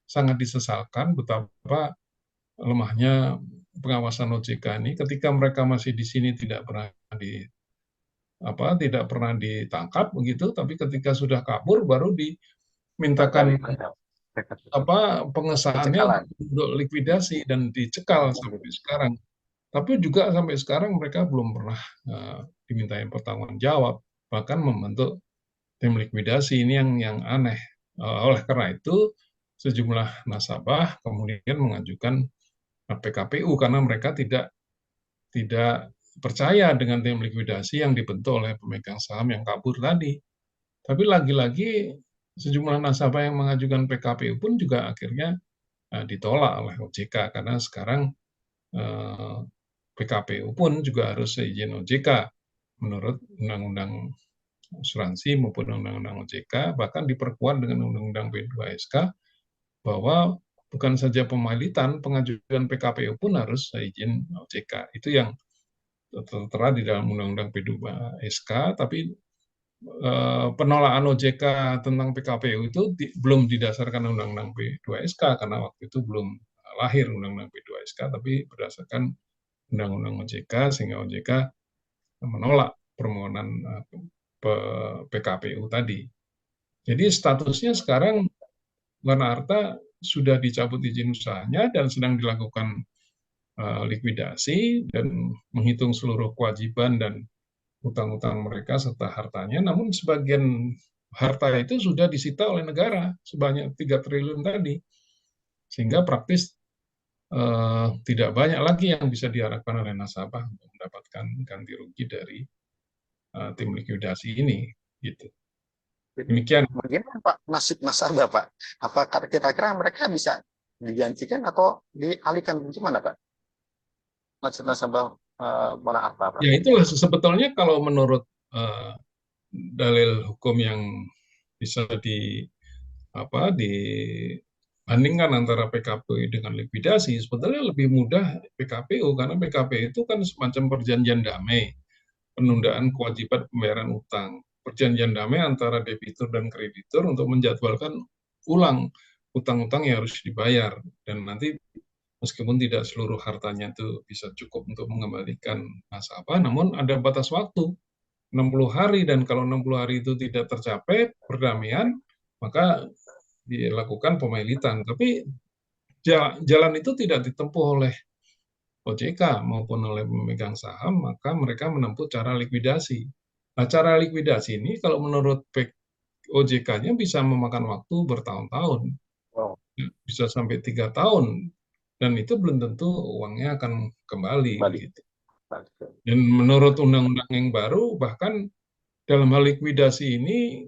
sangat disesalkan, betapa lemahnya pengawasan OJK ini. Ketika mereka masih di sini tidak pernah ditangkap begitu, tapi ketika sudah kabur baru dimintakan pengesahannya untuk likuidasi dan dicekal sampai sekarang. Tapi juga sampai sekarang mereka belum pernah dimintai pertanggung jawab, bahkan membentuk tim likuidasi. Ini yang aneh. Oleh karena itu sejumlah nasabah kemudian mengajukan PKPU karena mereka tidak percaya dengan tim likuidasi yang dibentuk oleh pemegang saham yang kabur tadi. Tapi lagi-lagi sejumlah nasabah yang mengajukan PKPU pun juga akhirnya ditolak oleh OJK karena sekarang PKPU pun juga harus seizin OJK menurut Undang-Undang Asuransi maupun Undang-Undang OJK, bahkan diperkuat dengan Undang-Undang P2SK bahwa bukan saja pemalitan, pengajuan PKPU pun harus izin OJK. Itu yang tertera di dalam Undang-Undang P2SK, tapi penolakan OJK tentang PKPU itu belum didasarkan Undang-Undang P2SK karena waktu itu belum lahir Undang-Undang P2SK, tapi berdasarkan Undang-Undang OJK, sehingga OJK menolak permohonan PKPU tadi. Jadi statusnya sekarang Wana Arta sudah dicabut izin usahanya dan sedang dilakukan likuidasi dan menghitung seluruh kewajiban dan utang-utang mereka serta hartanya. Namun sebagian harta itu sudah disita oleh negara sebanyak 3 triliun tadi, sehingga praktis tidak banyak lagi yang bisa diharapkan oleh nasabah untuk mendapatkan ganti rugi dari tim likuidasi ini, gitu. Demikian. Bagaimana Pak nasib nasabah Pak? Apakah kira-kira mereka bisa digantikan atau dialihkan gimana Pak? Nasib nasabah Wana Arta Pak? Ya itulah sebetulnya kalau menurut dalil hukum yang bisa dibandingkan antara PKPU dengan likuidasi, sebetulnya lebih mudah PKPU karena PKPU itu kan semacam perjanjian damai, penundaan kewajiban pembayaran utang. Perjanjian damai antara debitur dan kreditur untuk menjadwalkan ulang utang-utang yang harus dibayar, dan nanti meskipun tidak seluruh hartanya itu bisa cukup untuk mengembalikan nasabah, namun ada batas waktu 60 hari, dan kalau 60 hari itu tidak tercapai perdamaian, maka dilakukan pemilitan. Tapi jalan itu tidak ditempuh oleh OJK maupun oleh pemegang saham, maka mereka menempuh cara likuidasi. Nah, cara likuidasi ini kalau menurut OJK-nya bisa memakan waktu bertahun-tahun, Oh, bisa sampai 3 tahun, dan itu belum tentu uangnya akan kembali. balik. Gitu. Dan menurut undang-undang yang baru, bahkan dalam hal likuidasi ini,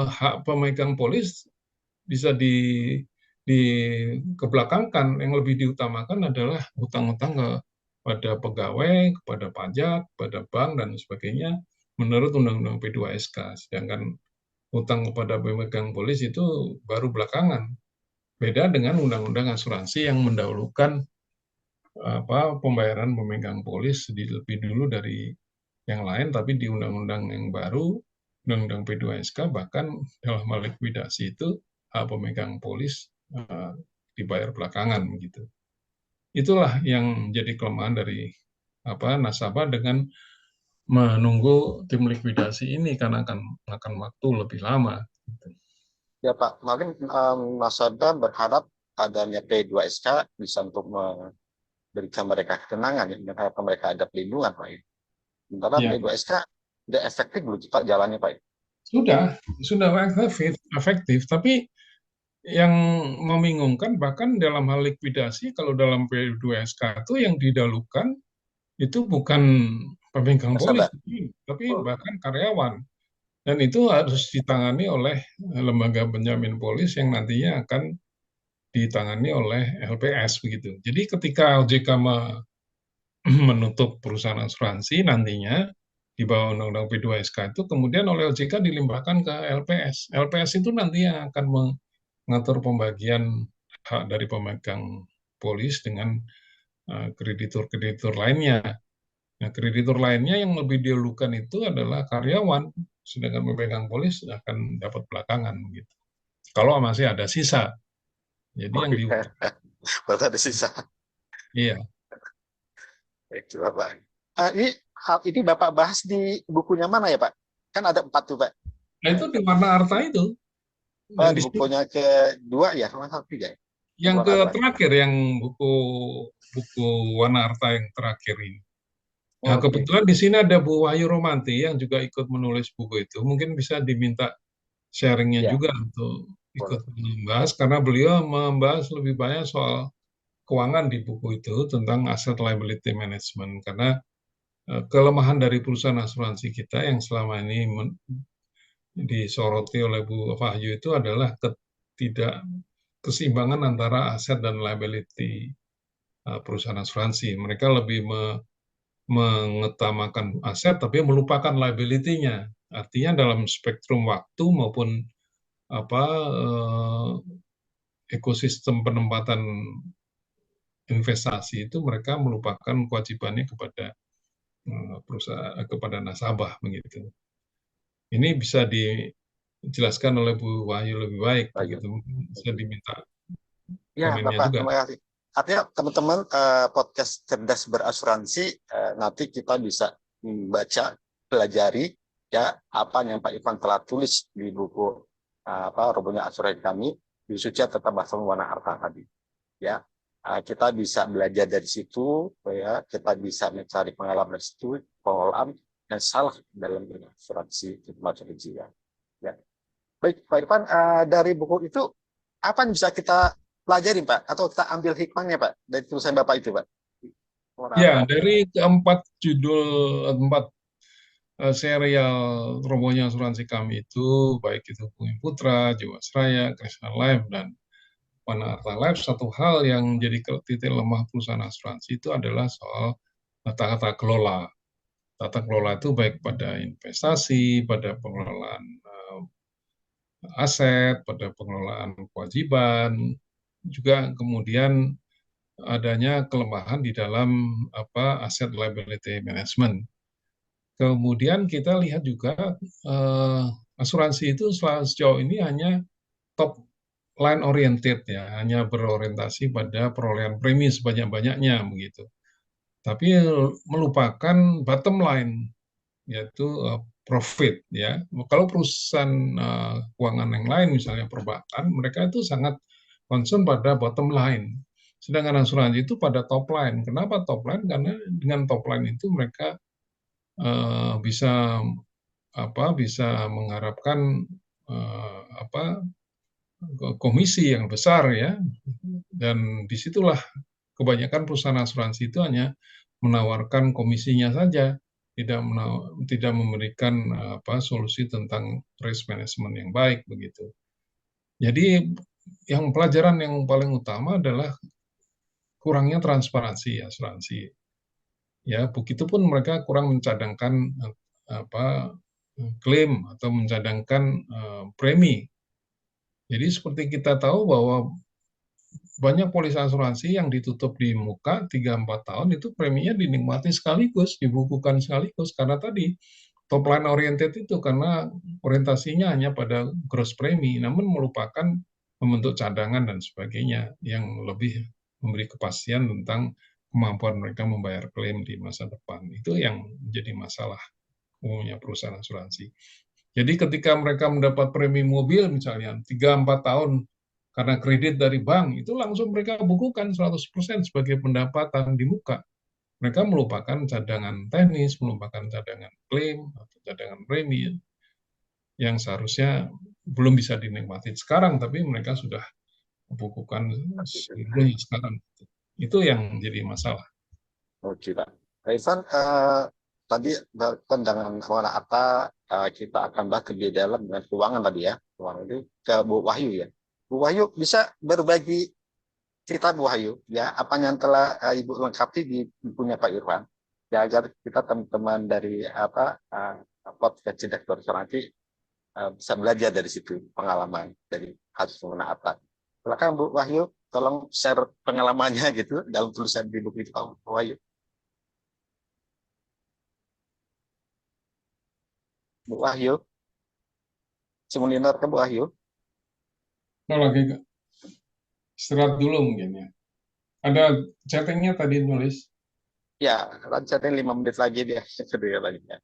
hak pemegang polis bisa dikebelakangkan. Yang lebih diutamakan adalah hutang-hutang kepada pegawai, kepada pajak, kepada bank, dan sebagainya menurut Undang-Undang P2SK. Sedangkan hutang kepada pemegang polis itu baru belakangan. Beda dengan Undang-Undang Asuransi yang mendahulukan pembayaran pemegang polis lebih dulu dari yang lain, tapi di undang-undang yang baru, Undang-Undang P2SK, bahkan dalam hal likuidasi itu hak pemegang polis dibayar belakangan begitu. Itulah yang menjadi kelemahan dari nasabah dengan menunggu tim likuidasi ini, karena akan makan waktu lebih lama. Ya Pak, mungkin nasabah berharap adanya P2SK bisa untuk memberikan mereka ketenangan, ya, mengharapkan mereka ada pelindungan Pak. Sementara Ya. P2SK tidak efektif belum Pak jalannya Pak? Sudah efektif, tapi yang membingungkan bahkan dalam hal likuidasi, kalau dalam P2SK itu yang didahulukan itu bukan pemegang polis, Nasabah. tapi bahkan karyawan. Dan itu harus ditangani oleh lembaga penjamin polis yang nantinya akan ditangani oleh LPS begitu. Jadi ketika OJK menutup perusahaan asuransi nantinya di bawah Undang-Undang P2SK itu, kemudian oleh OJK dilimpahkan ke LPS. LPS itu nantinya akan mengatur pembagian hak dari pemegang polis dengan kreditur-kreditur lainnya. Nah, kreditur lainnya yang lebih didahulukan itu adalah karyawan, sedangkan pemegang polis akan dapat belakangan gitu. Kalau masih ada sisa. Jadi yang Berarti ada sisa. Iya. Baik, Bapak. Hal ini Bapak bahas di bukunya mana ya Pak? Kan ada 4 tuh Pak. Nah, itu di Wana Arta itu. Oh, di bukunya kedua ya, sama ketiga ya? Yang terakhir, yang buku Wana Arta yang terakhir ini. Nah, kebetulan di sini ada Bu Wahyu Romanti yang juga ikut menulis buku itu. Mungkin bisa diminta sharingnya juga untuk ikut membahas, karena beliau membahas lebih banyak soal keuangan di buku itu tentang asset liability management. Karena kelemahan dari perusahaan asuransi kita yang selama ini disoroti oleh Bu Wahyu itu adalah keseimbangan antara aset dan liability perusahaan asuransi. Mereka lebih mengutamakan aset tapi melupakan liability-nya. Artinya dalam spektrum waktu maupun ekosistem penempatan investasi itu mereka melupakan kewajibannya kepada perusahaan, kepada nasabah begitu. Ini bisa dijelaskan oleh Bu Wahyu lebih baik, Baik. begitu. Bisa diminta Ya, komennya Bapak, juga. terima kasih. Artinya teman-teman podcast cerdas berasuransi nanti kita bisa membaca, pelajari ya apa yang Pak Ivan telah tulis di buku Robohnya Asuransi Kami, khususnya tentang bahasa warna harta tadi. Ya, kita bisa belajar dari situ, ya kita bisa mencari pengalaman dari situ, pengelolaan dan salah dalam asuransi macam jiwa. Ya. Baik, Pak Irfan, dari buku itu apa yang bisa kita pelajari, Pak? Atau kita ambil hikmahnya, Pak, dari tulisan Bapak itu, Pak? Ya, dari keempat judul, empat serial Robohnya Asuransi Kami itu, baik itu Bumi Putra, Jiwasraya, Krishna Life, dan Panarta Life, satu hal yang jadi titik lemah perusahaan asuransi itu adalah soal tata kelola. Tata kelola itu baik pada investasi, pada pengelolaan aset, pada pengelolaan kewajiban, juga kemudian adanya kelemahan di dalam aset liability management. Kemudian kita lihat juga asuransi itu sejauh ini hanya top line oriented ya, hanya berorientasi pada perolehan premi sebanyak-banyaknya begitu. Tapi melupakan bottom line, yaitu profit ya. Kalau perusahaan keuangan yang lain misalnya perbankan, mereka itu sangat concern pada bottom line. Sedangkan asuransi itu pada top line. Kenapa top line? Karena dengan top line itu mereka bisa bisa mengharapkan komisi yang besar ya, dan disitulah kebanyakan perusahaan asuransi itu hanya menawarkan komisinya saja, tidak memberikan solusi tentang risk management yang baik begitu. Jadi yang pelajaran yang paling utama adalah kurangnya transparansi asuransi. Ya, begitupun mereka kurang mencadangkan klaim atau mencadangkan premi. Jadi seperti kita tahu bahwa banyak polis asuransi yang ditutup di muka 3-4 tahun itu preminya dinikmati sekaligus, dibukukan sekaligus, karena tadi top line oriented itu, karena orientasinya hanya pada gross premi, namun melupakan membentuk cadangan dan sebagainya yang lebih memberi kepastian tentang kemampuan mereka membayar klaim di masa depan. Itu yang menjadi masalah umumnya perusahaan asuransi. Jadi ketika mereka mendapat premi mobil misalnya 3-4 tahun karena kredit dari bank, itu langsung mereka bukukan 100% sebagai pendapatan di muka. Mereka melupakan cadangan teknis, melupakan cadangan klaim, atau cadangan premi yang seharusnya belum bisa dinikmati sekarang, tapi mereka sudah bukukan seluruhnya sekarang. Itu yang jadi masalah. Oke, Pak. Pak Ivan, tadi berkaitan dengan warna apa kita akan bahas lebih dalam dengan keuangan tadi ya. Keuangan itu ke Bu Wahyu ya. Bu Wahyu bisa berbagi cerita Bu Wahyu ya apa yang telah Ibu lengkapi di bukunya Pak Irfan ya agar kita teman-teman dari podcast Cerdas Berasuransi bisa belajar dari situ pengalaman dari kasus warna apa. Silakan Bu Wahyu, tolong share pengalamannya gitu dalam tulisan di buku itu Pak Wahyu. Bu Wahyu, seminar ke Bu Wahyu. Kalau lagi istirahat dulu mungkin ya. Ada chattingnya tadi nulis. Ya, lancarin 5 menit lagi dia. Kedua lagi ya.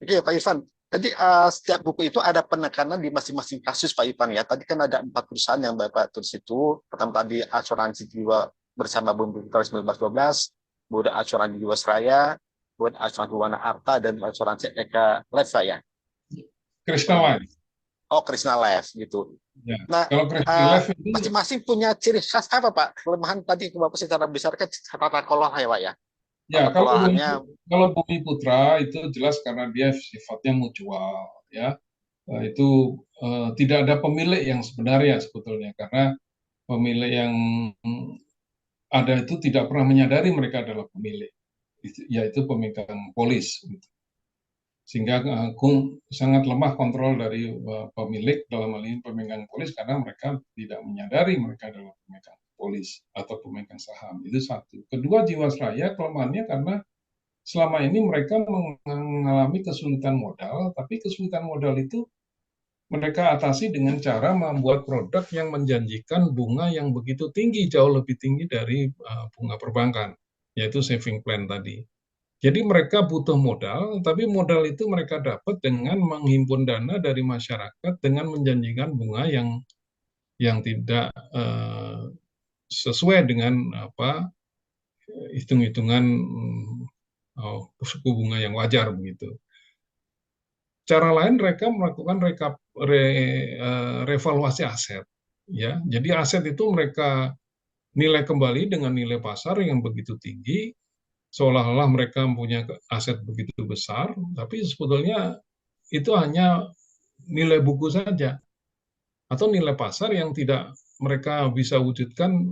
Oke, Pak Ivan. Jadi setiap buku itu ada penekanan di masing-masing kasus Pak Ivan ya. Tadi kan ada 4 perusahaan yang Bapak tulis itu. Pertama tadi asuransi jiwa bersama Bumi Putra 1912, kemudian asuransi Jiwasraya, kemudian asuransi Wana Arta, dan asuransi Eka Life ya. Krishna Life. Oh, Krishna Life gitu. Ya. Nah, Kalau Krishna Life itu masing-masing punya ciri khas apa Pak? Kelemahan tadi Bapak secara besar kan tata kelola ya Pak ya. ya, Tata kelolaannya. kalau Bumi Putra itu jelas karena dia sifatnya mutual ya. Itu tidak ada pemilik yang sebenarnya sebetulnya, karena pemilik yang ada itu tidak pernah menyadari mereka adalah pemilik, yaitu pemegang polis. Sehingga sangat lemah kontrol dari pemilik, dalam hal ini pemegang polis, karena mereka tidak menyadari mereka adalah pemegang polis atau pemegang saham. Itu satu. Kedua, Jiwasraya kelemahannya karena selama ini mereka mengalami kesulitan modal, tapi kesulitan modal itu mereka atasi dengan cara membuat produk yang menjanjikan bunga yang begitu tinggi, jauh lebih tinggi dari bunga perbankan, yaitu saving plan tadi. Jadi mereka butuh modal, tapi modal itu mereka dapat dengan menghimpun dana dari masyarakat dengan menjanjikan bunga yang tidak sesuai dengan hitung-hitungan suku bunga yang wajar begitu. Cara lain mereka melakukan revaluasi aset, ya. Jadi aset itu mereka nilai kembali dengan nilai pasar yang begitu tinggi, seolah-olah mereka mempunyai aset begitu besar, tapi sebetulnya itu hanya nilai buku saja atau nilai pasar yang tidak mereka bisa wujudkan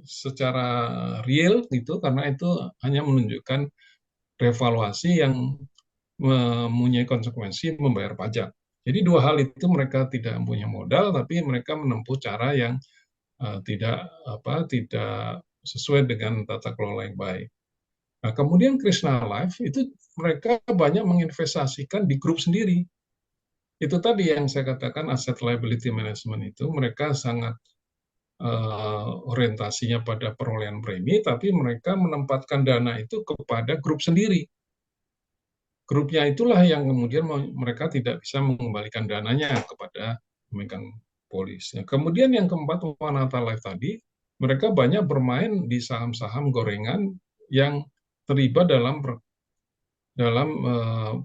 secara real gitu, karena itu hanya menunjukkan revaluasi yang mempunyai konsekuensi membayar pajak. Jadi dua hal itu mereka tidak punya modal, tapi mereka menempuh cara yang tidak sesuai dengan tata kelola yang baik. Nah, kemudian Krishna Life itu mereka banyak menginvestasikan di grup sendiri. Itu tadi yang saya katakan asset liability management itu mereka sangat orientasinya pada perolehan premi, tapi mereka menempatkan dana itu kepada grup sendiri. Grupnya itulah yang kemudian mereka tidak bisa mengembalikan dananya kepada pemegang polis. Nah, kemudian yang keempat, Manata Life tadi, mereka banyak bermain di saham-saham gorengan yang terlibat dalam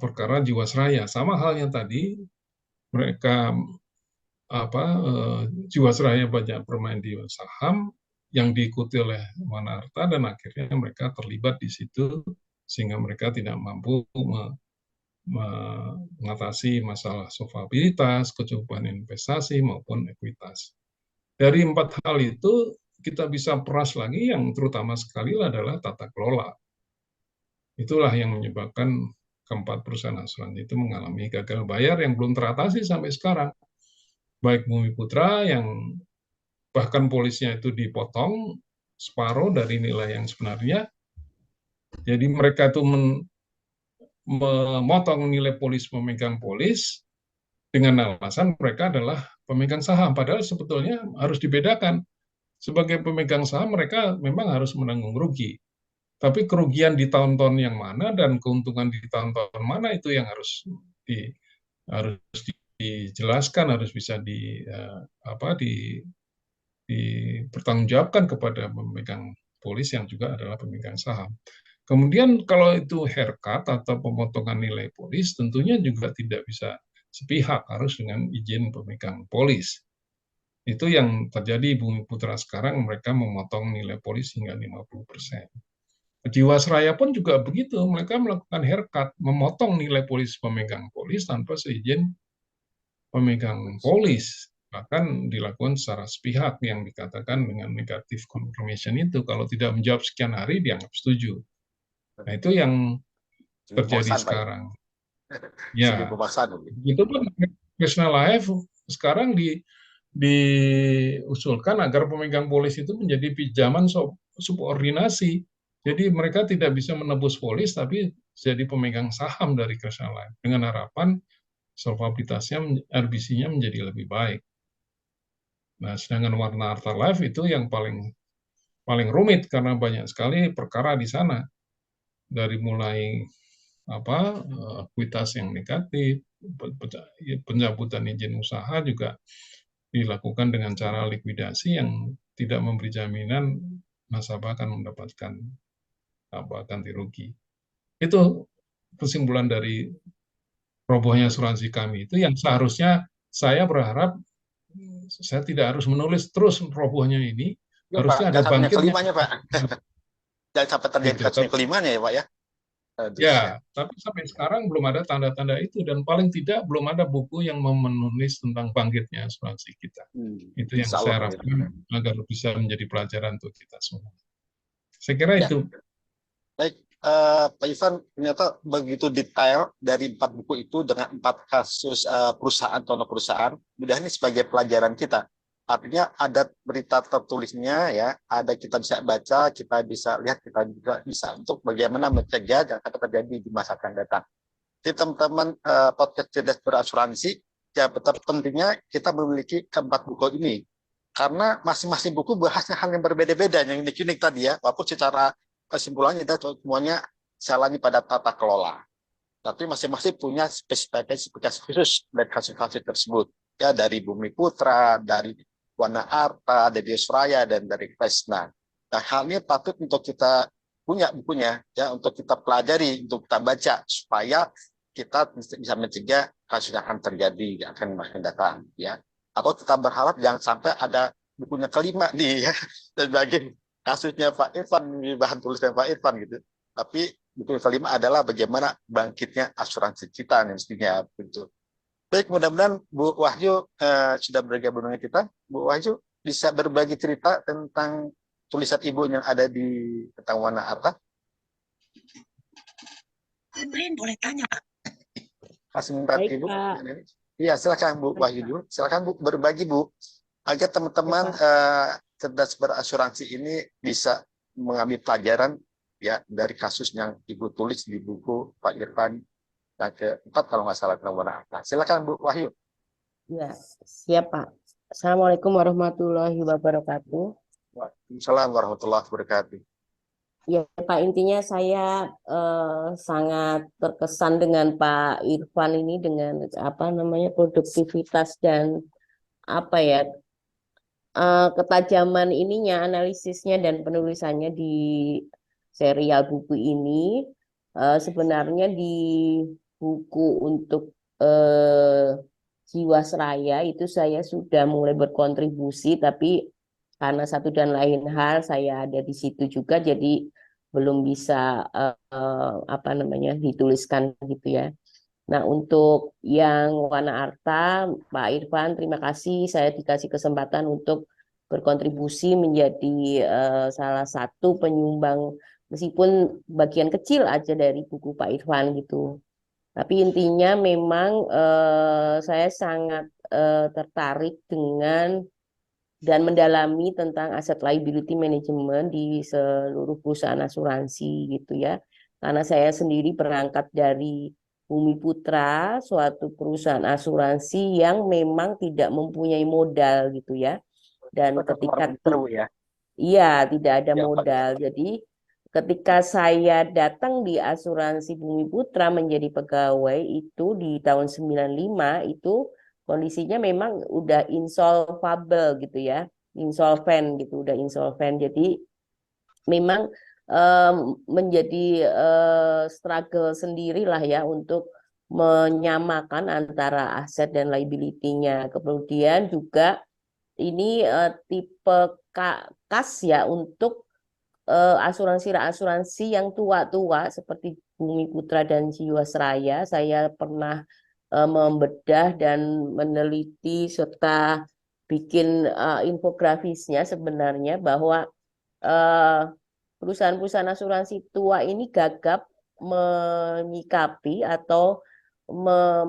perkara jiwasraya. Sama halnya tadi, mereka jiwasraya banyak bermain di saham yang diikuti oleh Manarta, dan akhirnya mereka terlibat di situ sehingga mereka tidak mampu mengatasi masalah solvabilitas, kecukupan investasi maupun ekuitas. Dari empat hal itu kita bisa peras lagi, yang terutama sekali adalah tata kelola. Itulah yang menyebabkan keempat perusahaan asuransi itu mengalami gagal bayar yang belum teratasi sampai sekarang. Baik Bumi Putra yang bahkan polisnya itu dipotong separuh dari nilai yang sebenarnya. Jadi mereka itu memotong nilai polis pemegang polis dengan alasan mereka adalah pemegang saham. Padahal sebetulnya harus dibedakan. Sebagai pemegang saham mereka memang harus menanggung rugi. Tapi kerugian di tahun-tahun yang mana dan keuntungan di tahun-tahun mana itu yang harus dijelaskan, harus bisa dipertanggungjawabkan kepada pemegang polis yang juga adalah pemegang saham. Kemudian kalau itu haircut atau pemotongan nilai polis, tentunya juga tidak bisa sepihak, harus dengan izin pemegang polis. Itu yang terjadi Bumi Putra sekarang, mereka memotong nilai polis hingga 50%. Jiwasraya pun juga begitu, mereka melakukan haircut, memotong nilai polis pemegang polis tanpa seizin pemegang polis. Bahkan dilakukan secara sepihak yang dikatakan dengan negative confirmation itu, kalau tidak menjawab sekian hari dianggap setuju. Nah, itu yang terjadi sekarang. Ya, itu pun Krishna Life sekarang diusulkan agar pemegang polis itu menjadi pinjaman subordinasi. Jadi mereka tidak bisa menebus polis, tapi jadi pemegang saham dari Krishna Life dengan harapan solvabilitasnya, RBC-nya menjadi lebih baik. Nah, sedangkan Warna Arta Life itu yang paling rumit karena banyak sekali perkara di sana. Dari mulai ekuitas yang negatif, pencabutan izin usaha juga dilakukan dengan cara likuidasi yang tidak memberi jaminan nasabah akan mendapatkan ganti rugi. Itu kesimpulan dari robohnya asuransi kami itu, yang seharusnya saya berharap saya tidak harus menulis terus robohnya ini, ya, harusnya Pak, ada bangkitnya. Pak. Jangan sampai terjadi kasus kelimanya ya Pak ya. Ya, tapi sampai sekarang belum ada tanda-tanda itu, dan paling tidak belum ada buku yang menulis tentang bangkitnya asuransi kita. Itu yang saya harapkan agar bisa menjadi pelajaran untuk kita semua. Saya kira itu. Baik, Pak Ivan, ternyata begitu detail dari 4 buku itu dengan 4 kasus perusahaan atau perusahaan. Mudah ini sebagai pelajaran kita Artinya ada berita tertulisnya ya, ada kita bisa baca, kita bisa lihat, kita juga bisa untuk bagaimana mencegah dan akan terjadi di masa akan datang. Jadi teman-teman podcast cerdas berasuransi, ya betapa pentingnya kita memiliki keempat buku ini. Karena masing-masing buku bahasnya hal yang berbeda-beda, yang unik-unik tadi ya, walaupun secara kesimpulannya kita semuanya salahnya pada tata kelola. Tapi masing-masing punya spesifikasi khusus dari kasus-kasus tersebut. Ya, dari Bumi Putra, dari Wana Arta, dari Yusraya, dan dari Kresna. Nah, hal ini patut untuk kita punya bukunya, ya, untuk kita pelajari, untuk kita baca, supaya kita bisa mencegah kasus yang akan terjadi, yang akan datang. Ya. Atau kita berharap jangan sampai ada bukunya kelima nih, ya, dan bagi kasusnya Pak Irfan, bahan tulisan Pak Irfan gitu. Tapi buku kelima adalah bagaimana bangkitnya asuransi kita, mestinya begitu. Baik, mudah-mudahan Bu Wahyu sudah bergabung dengan kita. Bu Wahyu bisa berbagi cerita tentang tulisan Ibu yang ada di tentang Wana Arta. Amrin boleh tanya, Pak? Kasih minta Baik, Ibu. Pak. Iya, silakan Bu Wahyu dulu. Silakan Bu berbagi Bu, agar teman-teman cerdas berasuransi ini bisa mengambil pelajaran ya dari kasus yang Ibu tulis di buku Pak Irfan yang keempat kalau nggak salah tentang Wana Arta. Silakan Bu Wahyu. Ya, siap, Pak. Assalamualaikum warahmatullahi wabarakatuh. Waalaikumsalam warahmatullahi wabarakatuh. Ya, Pak, intinya saya sangat terkesan dengan Pak Irfan ini dengan apa namanya produktivitas dan apa ya ketajaman ininya analisisnya dan penulisannya di serial buku ini. Sebenarnya di buku untuk Jiwasraya itu saya sudah mulai berkontribusi, tapi karena satu dan lain hal saya ada di situ juga, jadi belum bisa apa namanya dituliskan gitu ya. Nah, untuk yang Wana Arta, Pak Irfan, terima kasih saya dikasih kesempatan untuk berkontribusi menjadi salah satu penyumbang, meskipun bagian kecil aja dari buku Pak Irfan gitu. Tapi intinya memang saya sangat tertarik dengan dan mendalami tentang aset liability management di seluruh perusahaan asuransi gitu ya. Karena saya sendiri berangkat dari Bumi Putra, suatu perusahaan asuransi yang memang tidak mempunyai modal gitu ya. Dan ketika iya tidak ada modal. Jadi ketika saya datang di asuransi Bumi Putra menjadi pegawai itu di tahun 95 itu kondisinya memang udah insolvable gitu ya, insolven gitu, udah insolven. Jadi memang menjadi struggle sendirilah ya untuk menyamakan antara aset dan liability-nya. Kemudian juga ini tipe kas ya untuk asuransi yang tua-tua seperti Bumi Putra dan Jiwasraya. Saya pernah membedah dan meneliti serta bikin infografisnya sebenarnya bahwa perusahaan-perusahaan asuransi tua ini gagap menyikapi atau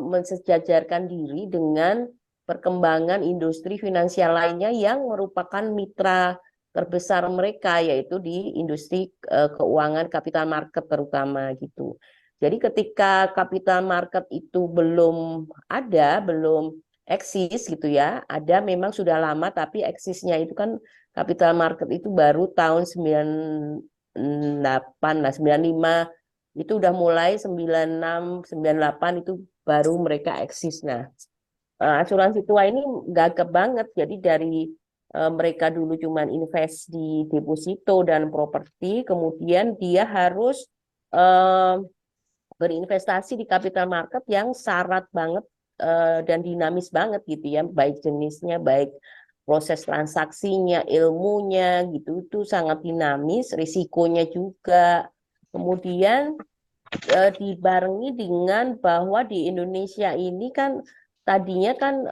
mensejajarkan diri dengan perkembangan industri finansial lainnya yang merupakan mitra terbesar mereka, yaitu di industri keuangan capital market terutama gitu. Jadi ketika capital market itu belum ada, belum eksis gitu ya, ada memang sudah lama tapi eksisnya itu kan capital market itu baru tahun 98 lah, 95 itu udah mulai 96, 98 itu baru mereka eksis. Nah, asuransi tua ini gagap banget. Jadi dari mereka dulu cuman invest di deposito dan properti, kemudian dia harus berinvestasi di capital market yang syarat banget dan dinamis banget gitu ya, baik jenisnya, baik proses transaksinya, ilmunya gitu, itu sangat dinamis, risikonya juga. Kemudian dibarengi dengan bahwa di Indonesia ini kan tadinya kan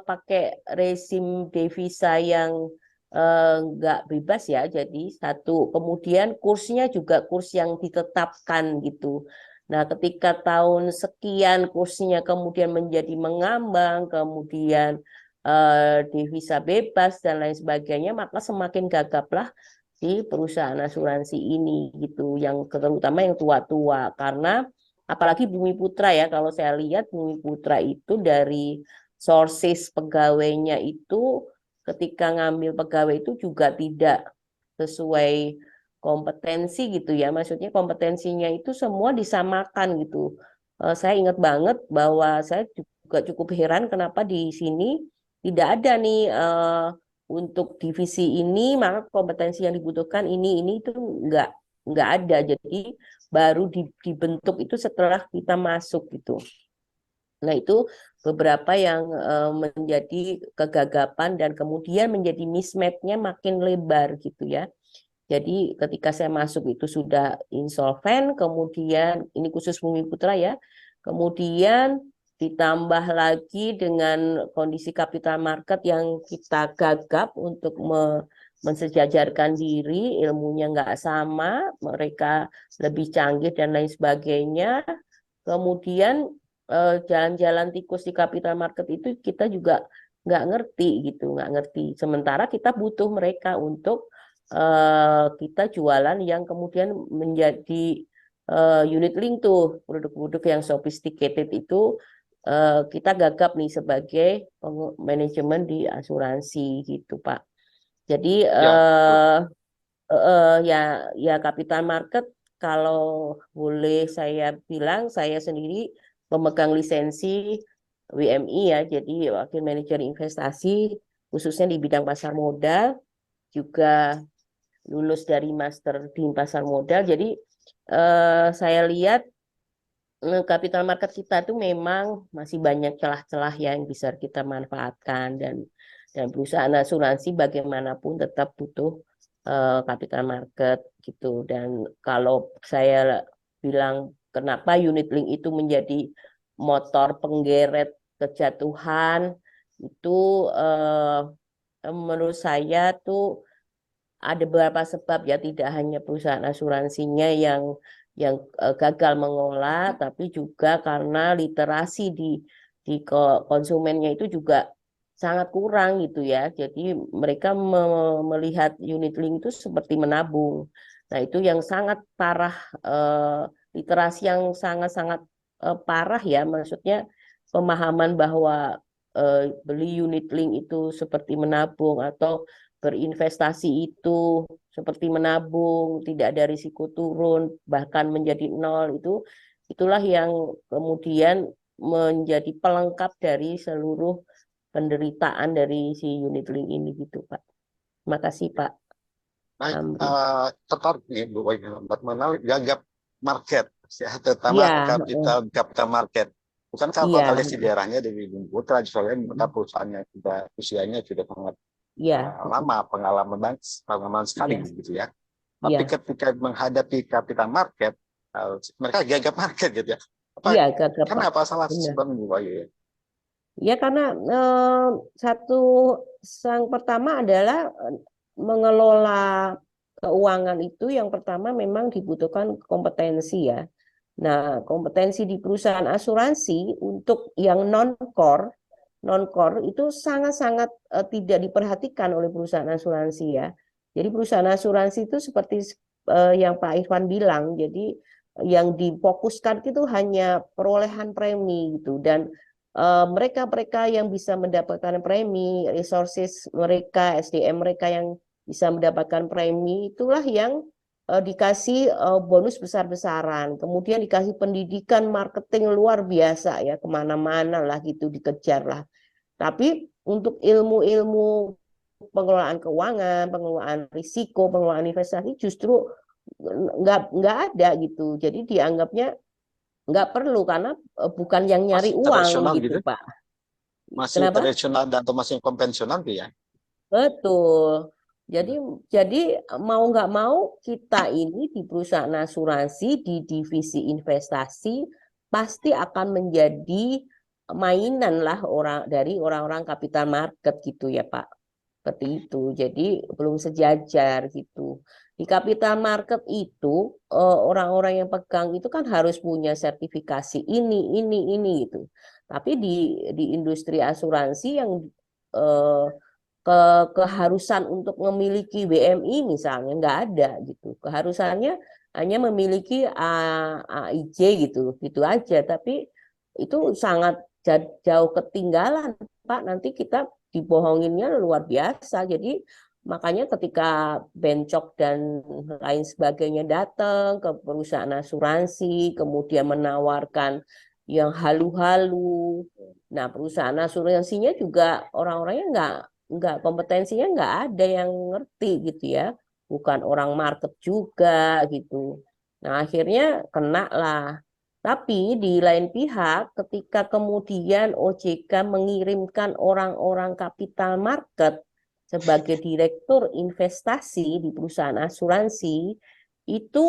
pakai rezim devisa yang nggak bebas ya, jadi satu. Kemudian kursnya juga kurs yang ditetapkan gitu. Nah, ketika tahun sekian kursnya kemudian menjadi mengambang, kemudian devisa bebas dan lain sebagainya, maka semakin gagaplah di perusahaan asuransi ini gitu, yang terutama yang tua-tua. Karena apalagi Bumi Putra ya, kalau saya lihat Bumi Putra itu dari sources pegawainya itu ketika ngambil pegawai itu juga tidak sesuai kompetensi gitu ya. Maksudnya kompetensinya itu semua disamakan gitu. Saya ingat banget bahwa saya juga cukup heran kenapa di sini tidak ada nih untuk divisi ini, maka kompetensi yang dibutuhkan ini itu nggak ada. Jadi baru dibentuk itu setelah kita masuk gitu. Nah, itu beberapa yang menjadi kegagapan dan kemudian menjadi mismatch-nya makin lebar gitu ya. Jadi ketika saya masuk itu sudah insolven, kemudian ini khusus Bumi Putra ya, kemudian ditambah lagi dengan kondisi capital market yang kita gagap untuk mensejajarkan diri, ilmunya nggak sama, mereka lebih canggih dan lain sebagainya. Kemudian jalan-jalan tikus di capital market itu kita juga nggak ngerti gitu, nggak ngerti. Sementara kita butuh mereka untuk kita jualan yang kemudian menjadi unit link tuh produk-produk yang sophisticated itu kita gagap nih sebagai manajemen di asuransi gitu Pak. Jadi Ya, ya capital market kalau boleh saya bilang saya sendiri pemegang lisensi WMI ya, jadi wakil manajer investasi khususnya di bidang pasar modal, juga lulus dari master di pasar modal. Jadi saya lihat capital market kita itu memang masih banyak celah-celah yang bisa kita manfaatkan, dan perusahaan asuransi bagaimanapun tetap butuh capital market gitu. Dan kalau saya bilang kenapa unit link itu menjadi motor penggeret kejatuhan itu menurut saya tuh ada beberapa sebab ya, tidak hanya perusahaan asuransinya yang gagal mengolah, tapi juga karena literasi di konsumennya itu juga sangat kurang gitu ya. Jadi mereka melihat unit link itu seperti menabung. Nah, itu yang sangat parah, literasi yang sangat-sangat parah ya, maksudnya pemahaman bahwa beli unit link itu seperti menabung atau berinvestasi itu seperti menabung, tidak ada risiko turun, bahkan menjadi nol, itulah yang kemudian menjadi pelengkap dari seluruh penderitaan dari si unit link ini gitu, Pak. Terima kasih, Pak baik, Amri. tertarik nih Bu Boy buat mengenal gagap market, ya, terutama Iya, capital market. Bukan kalau iya, kalian di daerahnya dari Bumi Putra, soalnya mereka perusahaannya sudah usianya sudah sangat iya, lama, pengalaman sekali iya, gitu ya. Tapi iya, ketika menghadapi capital market, mereka gagap market gitu ya. iya, Apa gagap, Pak. kenapa salah Benar. sebab Bu Boy? Ya, karena satu yang pertama adalah mengelola keuangan itu yang pertama memang dibutuhkan kompetensi ya. Nah, kompetensi di perusahaan asuransi untuk yang non-core itu sangat-sangat tidak diperhatikan oleh perusahaan asuransi ya. Jadi perusahaan asuransi itu seperti yang Pak Irfan bilang, jadi yang difokuskan itu hanya perolehan premi gitu, dan mereka-mereka yang bisa mendapatkan premi, resources mereka, SDM mereka yang bisa mendapatkan premi, itulah yang dikasih bonus besar-besaran, kemudian dikasih pendidikan marketing luar biasa ya, kemana-mana lah gitu, dikejar lah. Tapi untuk ilmu-ilmu pengelolaan keuangan, pengelolaan risiko, pengelolaan investasi justru nggak ada gitu. Jadi dianggapnya nggak perlu karena bukan yang nyari Masih uang tradisional gitu, gitu? Pak. Masih Kenapa? tradisional dan atau masih konvensional gitu ya? Betul. Jadi jadi mau nggak mau kita ini di perusahaan asuransi di divisi investasi pasti akan menjadi mainan lah dari orang-orang capital market gitu ya Pak. Seperti itu. Jadi belum sejajar gitu. Di capital market itu orang-orang yang pegang itu kan harus punya sertifikasi ini gitu. Tapi di industri asuransi yang keharusan untuk memiliki WMI misalnya, nggak ada gitu. Keharusannya hanya memiliki AIJ gitu aja. Tapi itu sangat jauh ketinggalan, Pak. Nanti kita dibohonginnya luar biasa. Jadi makanya ketika Bencok dan lain sebagainya datang ke perusahaan asuransi, kemudian menawarkan yang halu-halu. Nah, perusahaan asuransinya juga orang-orangnya nggak kompetensinya nggak ada yang ngerti gitu ya. Bukan orang market juga gitu. Nah, akhirnya kena lah. Tapi di lain pihak, ketika kemudian OJK mengirimkan orang-orang kapital market sebagai direktur investasi di perusahaan asuransi, itu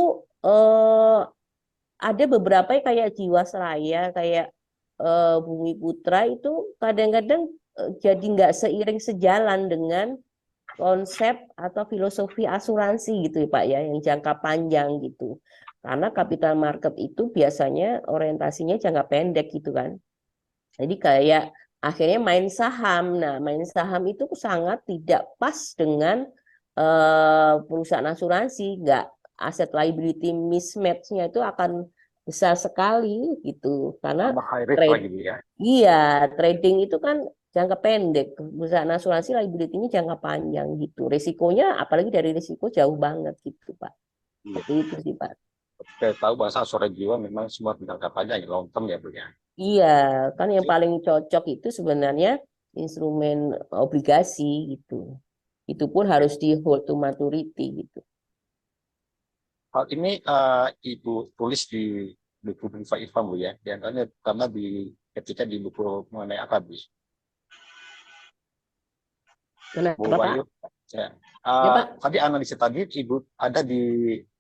ada beberapa kayak Jiwasraya, kayak Bumi Putra itu kadang-kadang jadi nggak seiring sejalan dengan konsep atau filosofi asuransi gitu ya Pak ya, yang jangka panjang gitu. Karena capital market itu biasanya orientasinya jangka pendek gitu kan. Jadi kayak akhirnya main saham. Nah, main saham itu sangat tidak pas dengan perusahaan asuransi. Nggak, asset liability mismatch-nya itu akan besar sekali gitu. Karena high risk lagi ya. Iya, trading itu kan jangka pendek. Perusahaan asuransi liability-nya jangka panjang gitu. Risikonya apalagi dari risiko jauh banget gitu, Pak. Jadi itu sih, Pak. Kita tahu bahasa asuransi jiwa memang semua jangka panjang, long term ya Bu ya. Iya, kan yang paling cocok itu sebenarnya instrumen obligasi gitu. Itu pun harus di hold to maturity gitu. Hal ini Ibu tulis di buku Pak Irfan Bu ya. Diantaranya pertama ketika di buku mengenai apa Bu? Kenapa, Bu Pak? Wahyu. Ya. Ya, Pak. Tadi analisa tadi Ibu ada di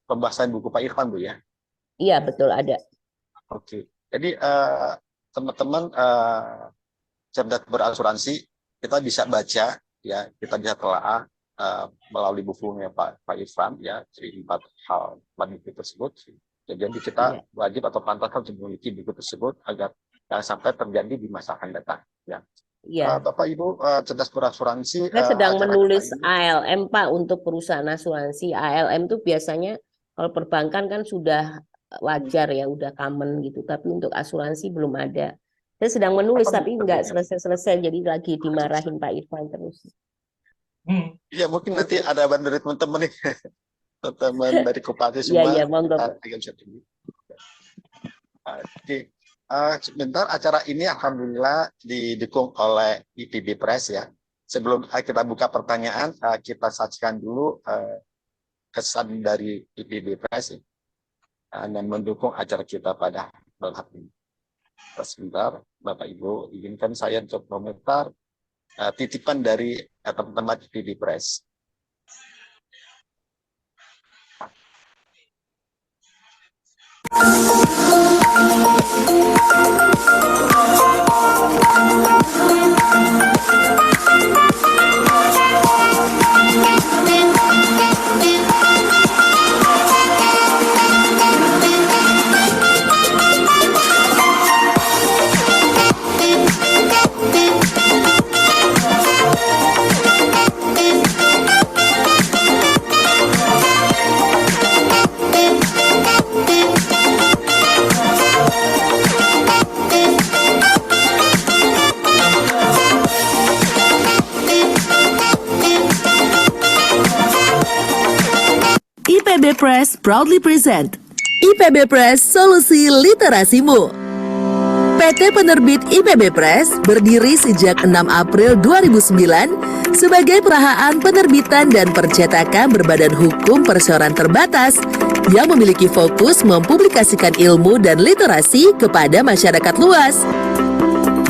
pembahasan buku Pak Irfan Bu ya. Iya, betul ada. Oke. Jadi teman-teman cerdas berasuransi, kita bisa baca ya, kita bisa telaah melalui bukunya Pak Irfan ya, 4 hal buku tersebut. Jadi kita wajib atau pantas untuk memiliki buku tersebut agar jangan sampai terjadi di masa akan datang. Ya. Iya. Bapak Ibu cerdas berasuransi. Saya sedang menulis ALM Pak untuk perusahaan asuransi. ALM itu biasanya kalau perbankan kan sudah wajar ya, udah common gitu. Tapi untuk asuransi belum ada. Saya sedang menulis tapi nggak selesai-selesai. Jadi lagi dimarahin Pak Irfan terus. Ya mungkin nanti ada dari teman-teman nih. Teman-teman dari Koperasi semua. Iya, monggo. Oke. Sebentar, acara ini alhamdulillah didukung oleh IPB Press ya. Sebelum kita buka pertanyaan, kita saksikan dulu kesan dari IPB Press dan mendukung acara kita pada malam hari ini. Sebentar, Bapak Ibu, izinkan saya untuk komentar titipan dari teman-teman IPB Press. IPB Press proudly present IPB Press Solusi Literasimu. PT Penerbit IPB Press berdiri sejak 6 April 2009 sebagai perusahaan penerbitan dan percetakan berbadan hukum perseroan terbatas yang memiliki fokus mempublikasikan ilmu dan literasi kepada masyarakat luas.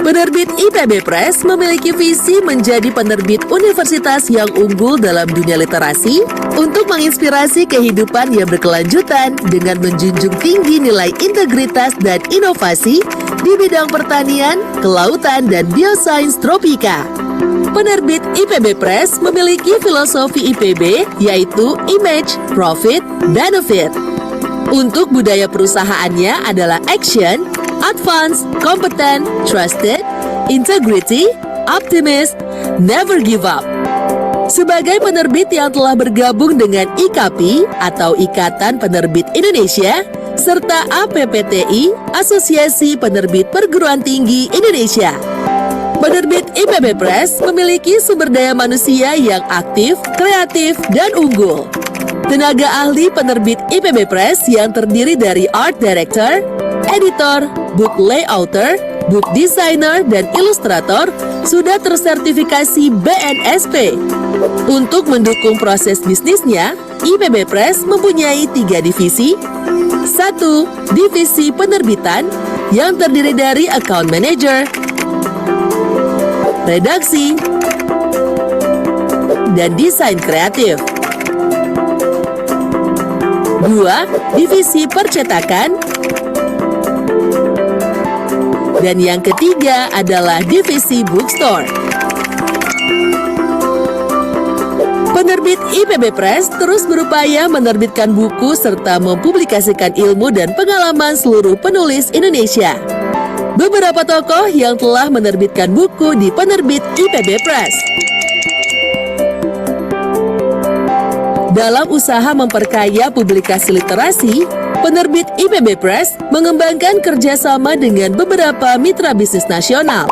Penerbit IPB Press memiliki visi menjadi penerbit universitas yang unggul dalam dunia literasi untuk menginspirasi kehidupan yang berkelanjutan dengan menjunjung tinggi nilai integritas dan inovasi di bidang pertanian, kelautan, dan biosains tropika. Penerbit IPB Press memiliki filosofi IPB yaitu Image, Profit, Benefit. Untuk budaya perusahaannya adalah action, advance, competent, trusted, integrity, optimist, never give up. Sebagai penerbit yang telah bergabung dengan IKAPI atau Ikatan Penerbit Indonesia, serta APPTI, Asosiasi Penerbit Perguruan Tinggi Indonesia, penerbit IPB Press memiliki sumber daya manusia yang aktif, kreatif, dan unggul. Tenaga ahli penerbit IPB Press yang terdiri dari art director, editor, book layouter, book designer, dan ilustrator sudah tersertifikasi BNSP. Untuk mendukung proses bisnisnya, IPB Press mempunyai 3 divisi. 1. Divisi penerbitan yang terdiri dari account manager, redaksi, dan desain kreatif. 2. Divisi percetakan. Dan yang ketiga adalah divisi bookstore. Penerbit IPB Press terus berupaya menerbitkan buku serta mempublikasikan ilmu dan pengalaman seluruh penulis Indonesia. Beberapa tokoh yang telah menerbitkan buku di penerbit IPB Press. Dalam usaha memperkaya publikasi literasi, penerbit IPB Press mengembangkan kerjasama dengan beberapa mitra bisnis nasional.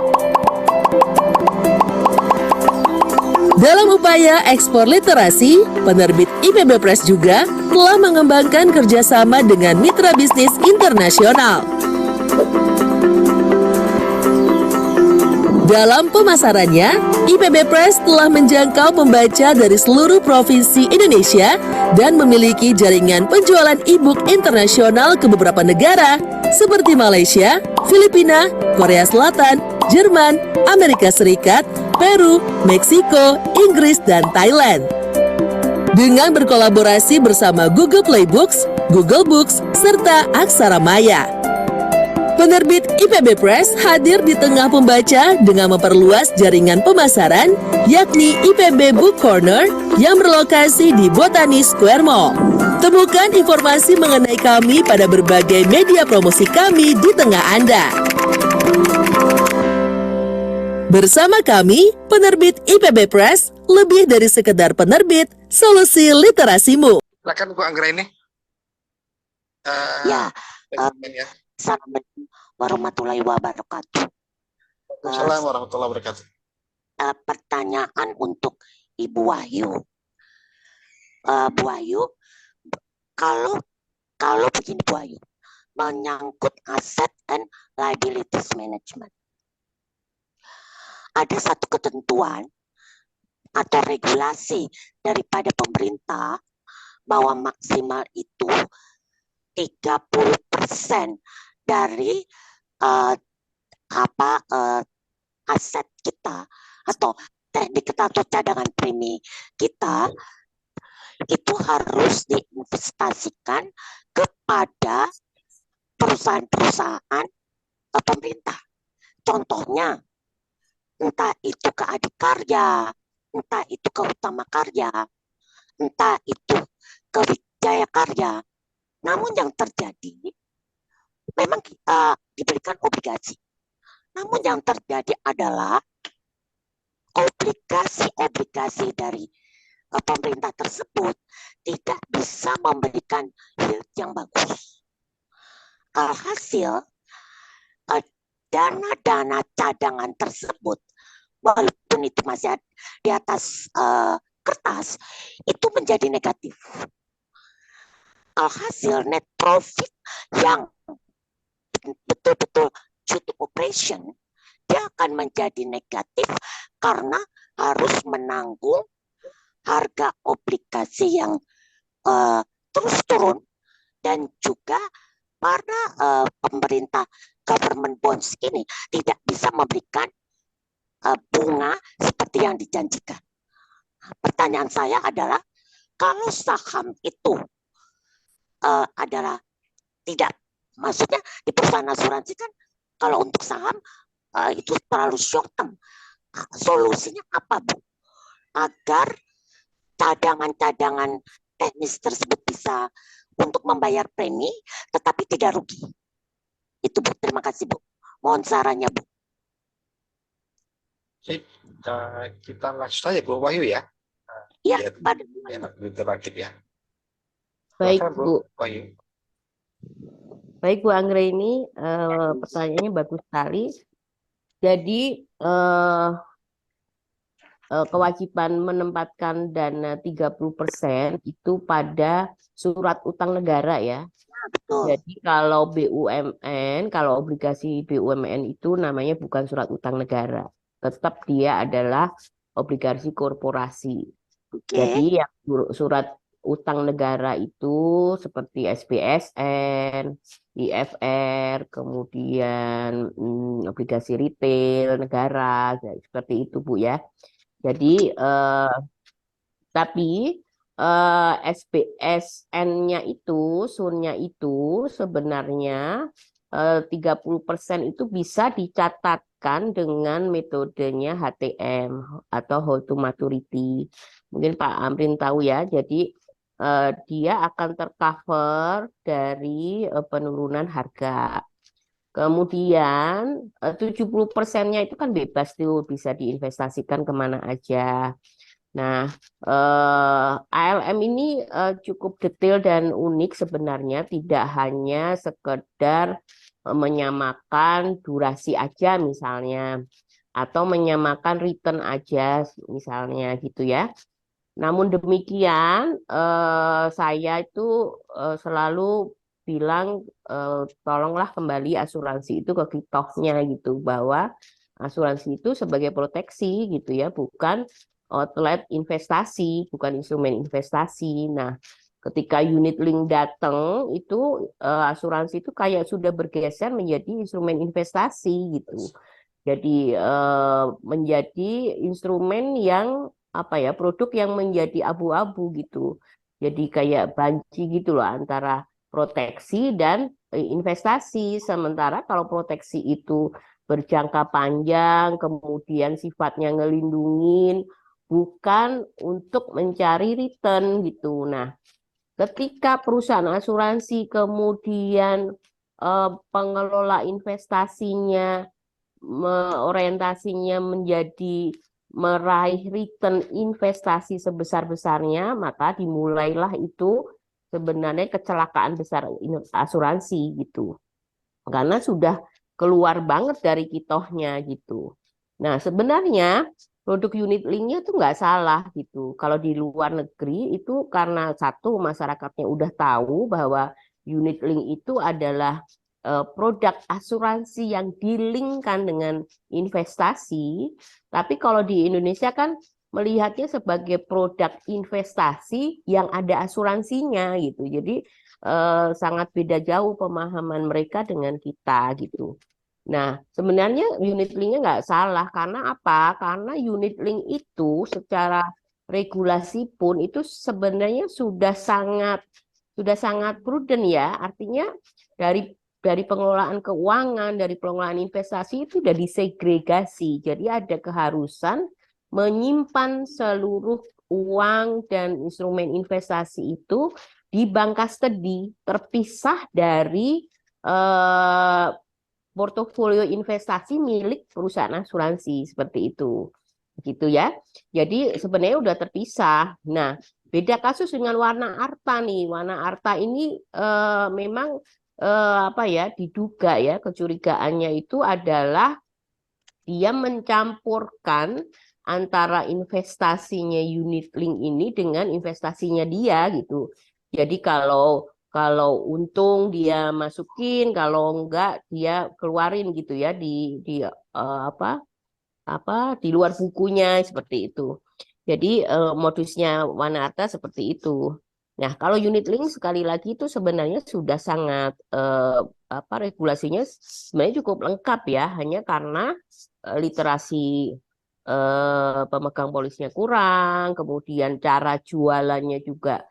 Dalam upaya ekspor literasi, penerbit IPB Press juga telah mengembangkan kerjasama dengan mitra bisnis internasional. Dalam pemasarannya, IPB Press telah menjangkau pembaca dari seluruh provinsi Indonesia dan memiliki jaringan penjualan e-book internasional ke beberapa negara seperti Malaysia, Filipina, Korea Selatan, Jerman, Amerika Serikat, Peru, Meksiko, Inggris, dan Thailand. Dengan berkolaborasi bersama Google Play Books, Google Books, serta Aksara Maya. Penerbit IPB Press hadir di tengah pembaca dengan memperluas jaringan pemasaran, yakni IPB Book Corner yang berlokasi di Botani Square Mall. Temukan informasi mengenai kami pada berbagai media promosi kami di tengah Anda. Bersama kami, penerbit IPB Press, lebih dari sekedar penerbit, solusi literasimu. Silakan Bu Anggraini. Ya, Ya. Assalamualaikum warahmatullahi wabarakatuh. Assalamualaikum warahmatullahi wabarakatuh. Pertanyaan untuk Ibu Wahyu. Bu Wahyu, kalau begini Bu Wahyu, menyangkut asset and liabilities management. Ada satu ketentuan atau regulasi daripada pemerintah bahwa maksimal itu 30% dari aset kita atau teknik kita atau cadangan premi kita itu harus diinvestasikan kepada perusahaan-perusahaan pemerintah. Contohnya, entah itu ke Adikarya, entah itu ke Utama Karya, entah itu ke Wijaya Karya. Namun yang terjadi, memang kita diberikan obligasi. Namun yang terjadi adalah obligasi dari pemerintah tersebut tidak bisa memberikan yield yang bagus. Alhasil, dana-dana cadangan tersebut, walaupun itu masih di atas kertas, itu menjadi negatif. Alhasil net profit yang betul-betul cuti operation, dia akan menjadi negatif karena harus menanggung harga obligasi yang terus turun dan juga para pemerintah government bonds ini tidak bisa memberikan bunga seperti yang dijanjikan. Pertanyaan saya adalah, kalau saham itu adalah tidak, maksudnya di perusahaan asuransi kan kalau untuk saham itu terlalu short term. Solusinya apa, Bu? Agar cadangan-cadangan teknis tersebut bisa untuk membayar premi tetapi tidak rugi. Itu, Bu. Terima kasih, Bu. Mohon sarannya, Bu. Oke, kita lanjut aja Bu Wahyu ya. Iya, Biar pada enak interaktif ya. Baik, Silakan, Bu. Wahyu. Baik, Bu Anggreni, pertanyaannya bagus sekali. Jadi, kewajiban menempatkan dana 30% itu pada surat utang negara ya. betul. Jadi kalau BUMN, kalau obligasi BUMN itu namanya bukan surat utang negara. Tetap dia adalah obligasi korporasi. Oke. Jadi yang surat utang negara itu seperti SBSN, IFR, kemudian obligasi retail negara, seperti itu Bu ya. Jadi tapi SBSN-nya itu, SUN-nya itu sebenarnya 30% itu bisa dicatatkan dengan metodenya HTM atau Hold to Maturity. Mungkin Pak Amrin tahu ya, jadi dia akan tercover dari penurunan harga. Kemudian 70%-nya itu kan bebas tuh, bisa diinvestasikan kemana aja. Nah, ALM ini cukup detail dan unik sebenarnya, tidak hanya sekedar menyamakan durasi aja misalnya, atau menyamakan return aja misalnya gitu ya. Namun demikian, saya itu selalu bilang tolonglah kembali asuransi itu ke kitohnya gitu, bahwa asuransi itu sebagai proteksi gitu ya, bukan outlet investasi, bukan instrumen investasi. Nah, ketika unit link datang itu asuransi itu kayak sudah bergeser menjadi instrumen investasi gitu. Jadi menjadi instrumen yang apa ya, produk yang menjadi abu-abu gitu. Jadi kayak banci gitu loh antara proteksi dan investasi. Sementara kalau proteksi itu berjangka panjang, kemudian sifatnya ngelindungin, bukan untuk mencari return gitu. Nah, ketika perusahaan asuransi kemudian pengelola investasinya orientasinya menjadi meraih return investasi sebesar-besarnya, maka dimulailah itu sebenarnya kecelakaan besar asuransi gitu. Karena sudah keluar banget dari kitohnya gitu. Nah, sebenarnya produk unit link-nya itu nggak salah gitu. Kalau di luar negeri itu karena satu, masyarakatnya udah tahu bahwa unit link itu adalah produk asuransi yang dilingkan dengan investasi. Tapi kalau di Indonesia kan melihatnya sebagai produk investasi yang ada asuransinya gitu. Jadi sangat beda jauh pemahaman mereka dengan kita gitu. Nah, sebenarnya unit link-nya nggak salah. Karena apa? Karena unit link itu secara regulasi pun itu sebenarnya sudah sangat prudent ya. Artinya dari pengelolaan keuangan, dari pengelolaan investasi itu sudah disegregasi. Jadi ada keharusan menyimpan seluruh uang dan instrumen investasi itu di bank custody, terpisah dari portofolio investasi milik perusahaan asuransi seperti itu. Gitu ya. Jadi sebenarnya udah terpisah. Nah, beda kasus dengan warna arta nih. Warna arta ini memang apa ya, diduga ya, kecurigaannya itu adalah dia mencampurkan antara investasinya unit link ini dengan investasinya dia gitu. Jadi kalau untung dia masukin, kalau enggak dia keluarin gitu ya di apa di luar bukunya seperti itu. Jadi modusnya Wanarta seperti itu. Nah, kalau unit link sekali lagi itu sebenarnya sudah sangat regulasinya sebenarnya cukup lengkap ya, hanya karena literasi pemegang polisnya kurang, kemudian cara jualannya juga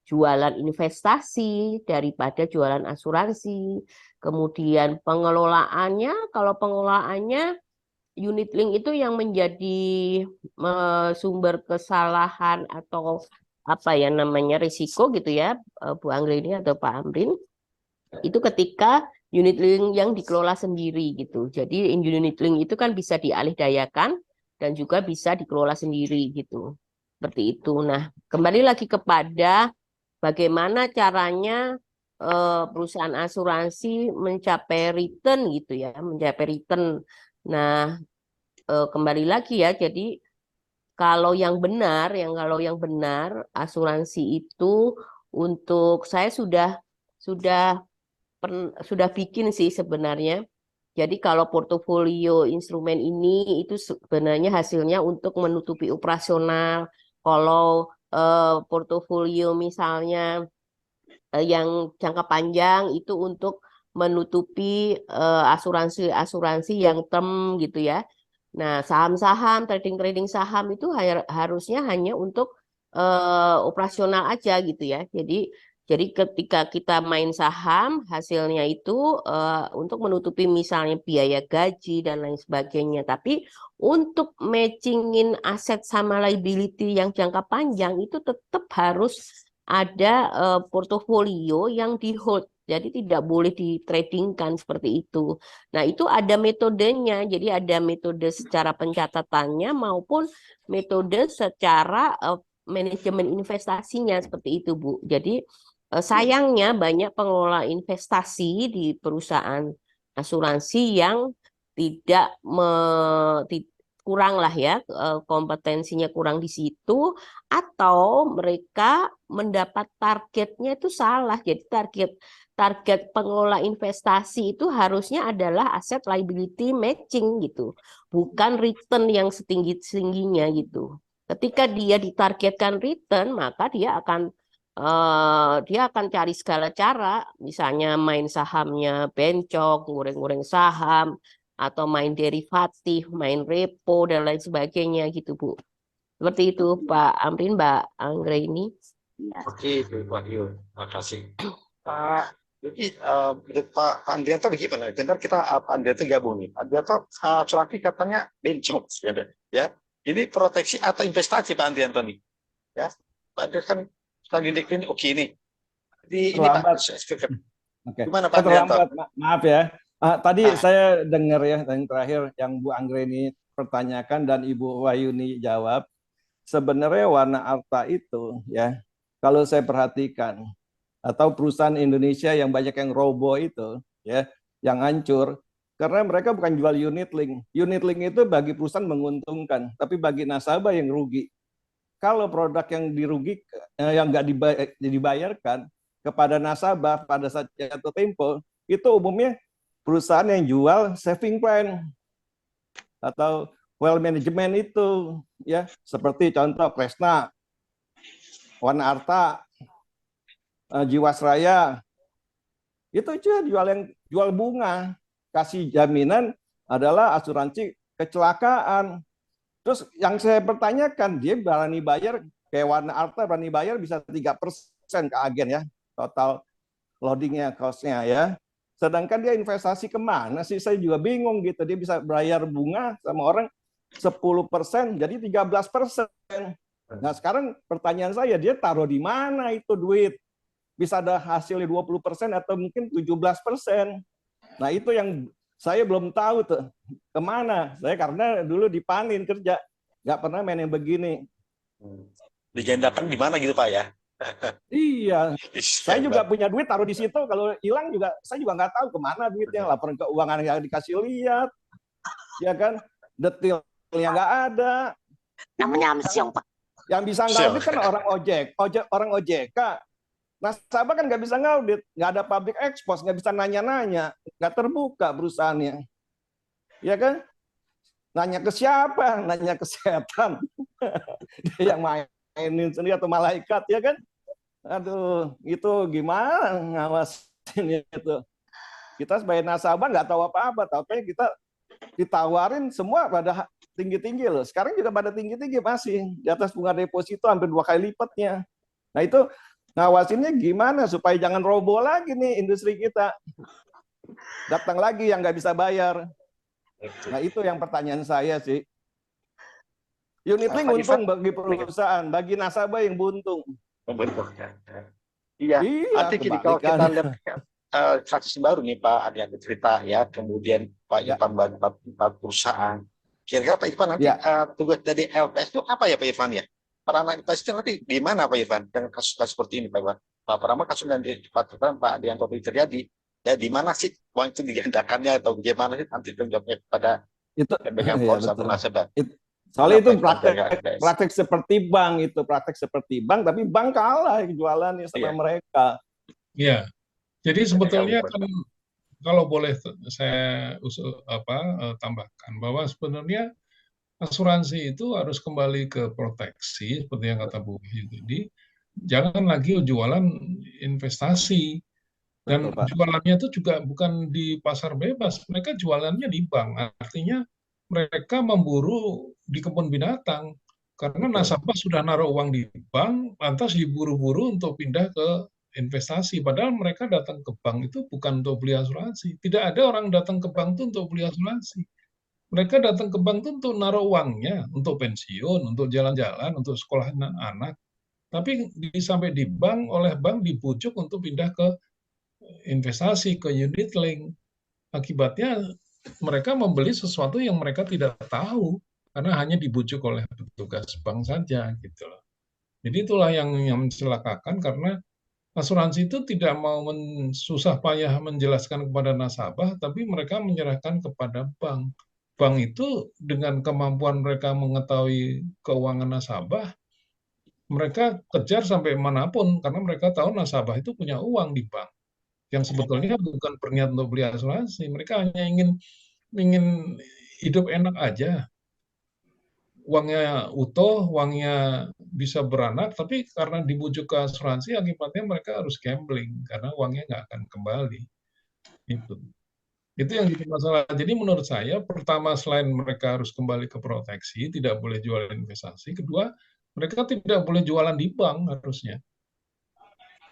jualan investasi daripada jualan asuransi. Kemudian pengelolaannya, kalau pengelolaannya unit link itu yang menjadi sumber kesalahan atau apa ya namanya risiko gitu ya, Bu Anggreni atau Pak Amrin, itu ketika unit link yang dikelola sendiri gitu. Jadi unit link itu kan bisa dialihdayakan dan juga bisa dikelola sendiri gitu. Seperti itu. Nah, kembali lagi kepada bagaimana caranya perusahaan asuransi mencapai return gitu ya, mencapai return. Nah, kembali lagi ya, jadi kalau yang benar asuransi itu untuk saya sudah bikin sih sebenarnya. Jadi kalau portofolio instrumen ini itu sebenarnya hasilnya untuk menutupi operasional. Kalau portofolio misalnya yang jangka panjang itu untuk menutupi asuransi-asuransi yang term gitu ya. Nah, saham-saham, trading-trading saham itu harusnya hanya untuk operasional aja gitu ya. Jadi ketika kita main saham, hasilnya itu untuk menutupi misalnya biaya gaji dan lain sebagainya. Tapi untuk matchingin aset sama liability yang jangka panjang itu tetap harus ada portofolio yang di hold. Jadi tidak boleh ditradingkan seperti itu. Nah, itu ada metodenya. Jadi ada metode secara pencatatannya maupun metode secara manajemen investasinya seperti itu, Bu. Jadi sayangnya banyak pengelola investasi di perusahaan asuransi yang tidak kurang lah ya, kompetensinya kurang di situ, atau mereka mendapat targetnya itu salah. Jadi target pengelola investasi itu harusnya adalah aset liability matching gitu, bukan return yang setinggi-tingginya gitu. Ketika dia ditargetkan return, maka dia akan cari segala cara, misalnya main sahamnya bencok, ngureng-ngureng saham, atau main derivatif, main repo, dan lain sebagainya gitu, Bu. Seperti itu, Pak Amrin, Mbak Anggraini. Oke, itu Pak Yul. Terima kasih. Jadi Pak Andrianto bagaimana? Bentar kita Pak Andrianto gabung nih. Pak Andrianto asuransi katanya bencok, ya. Ini proteksi atau investasi Pak Andrianto nih? Ya, Pak Andrianto kan ini oke ini. Jadi ini Pak. Oke. Gimana Pak Andrianto? Maaf ya. Tadi saya dengar ya yang terakhir yang Bu Anggraini pertanyakan dan Ibu Wahyuni jawab. Sebenarnya warna Arta itu ya, kalau saya perhatikan, atau perusahaan Indonesia yang banyak yang robo itu ya, yang hancur karena mereka bukan jual unit link. Unit link itu bagi perusahaan menguntungkan, tapi bagi nasabah yang rugi. Kalau produk yang yang nggak dibayarkan kepada nasabah pada saat jatuh tempo, itu umumnya perusahaan yang jual saving plan atau wealth management itu ya, seperti contoh Kresna, Warna Arta, Jiwasraya, itu jual bunga, kasih jaminan adalah asuransi kecelakaan. Terus yang saya pertanyakan, dia berani bayar, kayak Warna Arta berani bayar bisa 3% ke agen ya, total loadingnya, cost-nya ya. Sedangkan dia investasi kemana sih? Saya juga bingung gitu. Dia bisa bayar bunga sama orang 10%, jadi 13%. Nah sekarang pertanyaan saya, dia taruh di mana itu duit? Bisa ada hasilnya 20% atau mungkin 17%. Nah itu yang saya belum tahu tuh kemana. Saya karena dulu di Panin kerja, nggak pernah main yang begini. Digandakan di mana gitu Pak ya? Iya, saya juga punya duit taruh di situ. Kalau hilang juga, saya juga nggak tahu kemana duitnya. Laporan keuangan yang dikasih lihat, ya kan, detailnya nggak ada. Namanya amsyong, Pak. Yang bisa ngaudit kan orang OJK. Nasabah kan nggak bisa ngaudit, nggak ada public expose, nggak bisa nanya-nanya, nggak terbuka perusahaannya, ya kan? Nanya ke siapa? Nanya ke setan. Dia yang mainin sendiri atau malaikat, ya kan? Aduh, itu gimana ngawasin itu? Kita sebagai nasabah nggak tahu apa-apa, tapi kita ditawarin semua pada tinggi-tinggi loh. Sekarang juga pada tinggi-tinggi masih di atas bunga deposito hampir 2 kali lipatnya. Nah itu ngawasinnya gimana supaya jangan roboh lagi nih industri kita. Datang lagi yang nggak bisa bayar. Nah itu yang pertanyaan saya sih. Unit link untung bagi perusahaan, bagi nasabah yang buntung. Iya, nanti gini, kalau kita lihat kasus baru nih Pak, ada yang cerita ya, kemudian Pak Irfan bantu perusahaan. Kira-kira Pak Irfan nanti Ya. tugas dari LPS itu apa ya Pak Irfan ya? Peran LPS itu nanti di mana Pak Irfan dengan kasus-kasus seperti ini Pak Irfan? Pak Prama kasus yang di Pak Irfan, Pak Adianto terjadi. Ya di mana sih uang itu digandakannya atau bagaimana sih nanti jawabnya kepada Itu pemegang ya, ponsel betul. nasabah. Soalnya itu Kenapa praktek terjaga LPS? praktek seperti bank, tapi bank kalah jualannya sama Iya. mereka. Ya, jadi sebetulnya Iya, kan kalau boleh saya tambahkan bahwa sebenarnya asuransi itu harus kembali ke proteksi seperti yang kata Bu Wahyu tadi. Jangan lagi jualan investasi. Dan Betul, Pak. jualannya itu juga bukan di pasar bebas, mereka jualannya di bank. Artinya mereka memburu di kebun binatang. Karena Betul. nasabah sudah naruh uang di bank, lantas diburu-buru untuk pindah ke investasi. Padahal mereka datang ke bank itu bukan untuk beli asuransi. Tidak ada orang datang ke bank itu untuk beli asuransi. Mereka datang ke bank itu untuk naruh uangnya, untuk pensiun, untuk jalan-jalan, untuk sekolah anak. Tapi sampai di bank, oleh bank dibujuk untuk pindah ke investasi, ke unit link. Akibatnya mereka membeli sesuatu yang mereka tidak tahu karena hanya dibujuk oleh petugas bank saja gitu loh. Jadi itulah yang mencelakakan karena asuransi itu tidak mau susah payah menjelaskan kepada nasabah, tapi mereka menyerahkan kepada bank. Bank itu dengan kemampuan mereka mengetahui keuangan nasabah, mereka kejar sampai manapun karena mereka tahu nasabah itu punya uang di bank yang sebetulnya bukan berniat untuk beli asuransi. Mereka hanya ingin hidup enak aja. Uangnya utuh, uangnya bisa beranak, tapi karena dibujuk ke asuransi, akibatnya mereka harus gambling karena uangnya nggak akan kembali. Itu yang jadi masalah. Jadi menurut saya, pertama selain mereka harus kembali ke proteksi, tidak boleh jualan investasi. Kedua, mereka tidak boleh jualan di bank harusnya.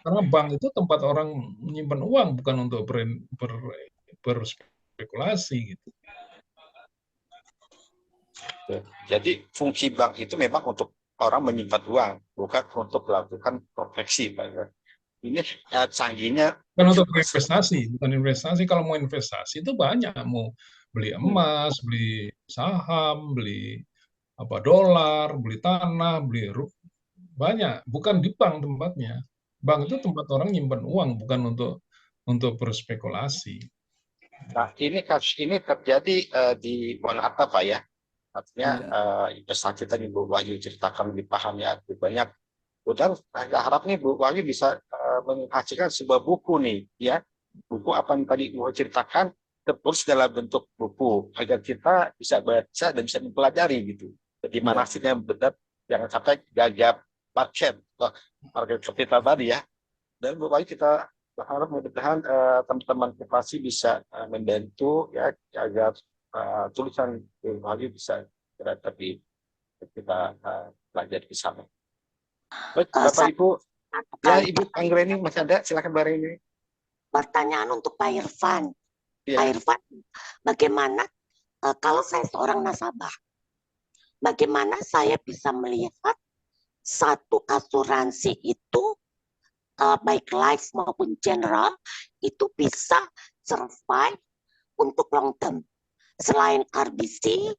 Karena bank itu tempat orang menyimpan uang, bukan untuk berspekulasi gitu. Jadi fungsi bank itu memang untuk orang menyimpan uang, bukan untuk melakukan proteksi, Pak. Ini canggihnya. Bukan untuk berinvestasi, bukan investasi. Kalau mau investasi itu banyak, mau beli emas, beli saham, beli dolar, beli tanah, banyak. Bukan di bank tempatnya. Bank itu tempat orang nyimpan uang, bukan untuk berspekulasi. Nah, kasus ini terjadi di Monata, Pak ya. Artinya investasi tadi Bu Wahyu ceritakan lebih paham ya, lebih banyak. Dan saya harap nih Bu Wahyu bisa menghasilkan sebuah buku nih, ya. Buku apa yang tadi Bu Wahyu ceritakan, tertulis dalam bentuk buku agar kita bisa baca dan bisa mempelajari gitu. Jadi mana hasilnya benar, jangan sampai gagap market seperti tadi ya. Dan Bu Wahyu kita berharap mudah-mudahan teman-teman koperasi bisa membantu ya agar tulisan Bu Wahyu bisa lebih kita pelajari bersama. Baik, Bapak Ibu, ya Ibu Anggreni masih ada, silakan Mbak Rini. Pertanyaan untuk Pak Irfan. Ya. Pak Irfan, bagaimana kalau saya seorang nasabah, bagaimana saya bisa melihat satu asuransi itu baik life maupun general itu bisa survive untuk long term selain RBC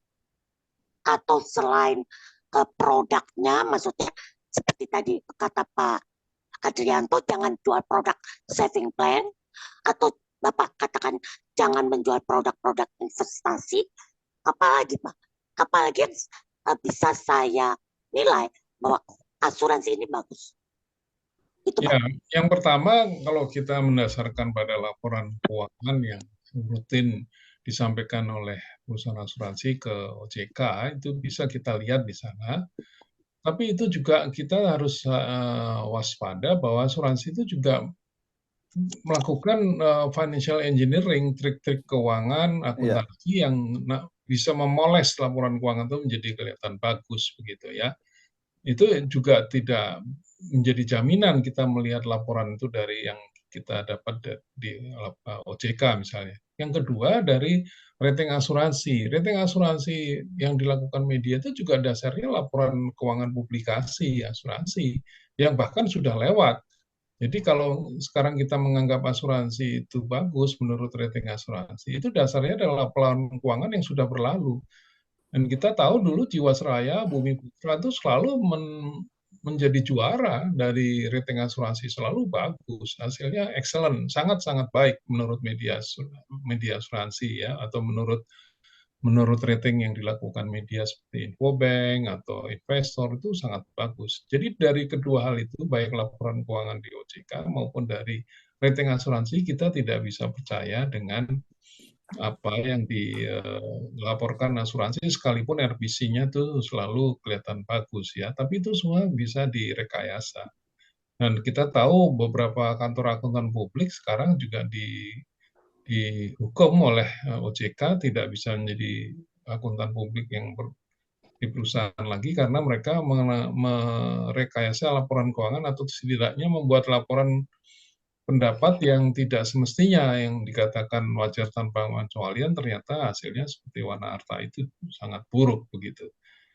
atau selain produknya, maksudnya seperti tadi kata Pak Adrianto, jangan jual produk saving plan, atau Bapak katakan jangan menjual produk-produk investasi. Apalagi Pak, apalagi yang bisa saya nilai bahwa asuransi ini bagus. Itu Ya, Pak. yang pertama kalau kita mendasarkan pada laporan keuangan yang rutin disampaikan oleh perusahaan asuransi ke OJK, itu bisa kita lihat di sana. Tapi itu juga kita harus waspada bahwa asuransi itu juga melakukan financial engineering, trik-trik keuangan, akuntansi yang bisa memoles laporan keuangan itu menjadi kelihatan bagus begitu ya. Itu juga tidak menjadi jaminan kita melihat laporan itu dari yang kita dapat di OJK misalnya. Yang kedua dari rating asuransi. Rating asuransi yang dilakukan media itu juga dasarnya laporan keuangan publikasi asuransi yang bahkan sudah lewat. Jadi kalau sekarang kita menganggap asuransi itu bagus menurut rating asuransi, itu dasarnya adalah laporan keuangan yang sudah berlalu. Dan kita tahu dulu Jiwasraya, Bumi Putra itu selalu menjadi juara dari rating asuransi, selalu bagus, hasilnya excellent, sangat-sangat baik menurut media asuransi ya, atau menurut rating yang dilakukan media seperti Infobank atau investor itu sangat bagus. Jadi dari kedua hal itu, baik laporan keuangan di OJK maupun dari rating asuransi, kita tidak bisa percaya dengan apa yang dilaporkan asuransi, sekalipun RPC-nya tuh selalu kelihatan bagus ya, tapi itu semua bisa direkayasa. Dan kita tahu beberapa kantor akuntan publik sekarang juga dihukum oleh OJK tidak bisa menjadi akuntan publik yang di perusahaan lagi karena mereka merekayasa laporan keuangan atau setidaknya membuat laporan pendapat yang tidak semestinya, yang dikatakan wajar tanpa pengecualian, ternyata hasilnya seperti Wana Arta itu sangat buruk begitu.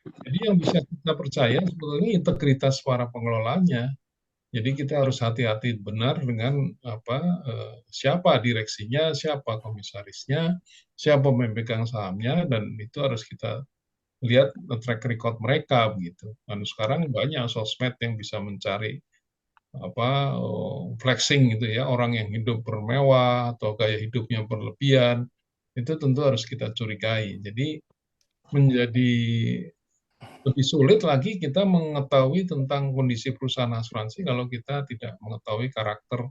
Jadi yang bisa kita percaya sebetulnya integritas para pengelolanya. Jadi kita harus hati-hati benar dengan siapa direksinya, siapa komisarisnya, siapa pemegang sahamnya, dan itu harus kita lihat track record mereka begitu. Dan sekarang banyak sosmed yang bisa mencari flexing gitu ya, orang yang hidup bermewah atau gaya hidupnya berlebihan, itu tentu harus kita curigai. Jadi menjadi lebih sulit lagi kita mengetahui tentang kondisi perusahaan asuransi kalau kita tidak mengetahui karakter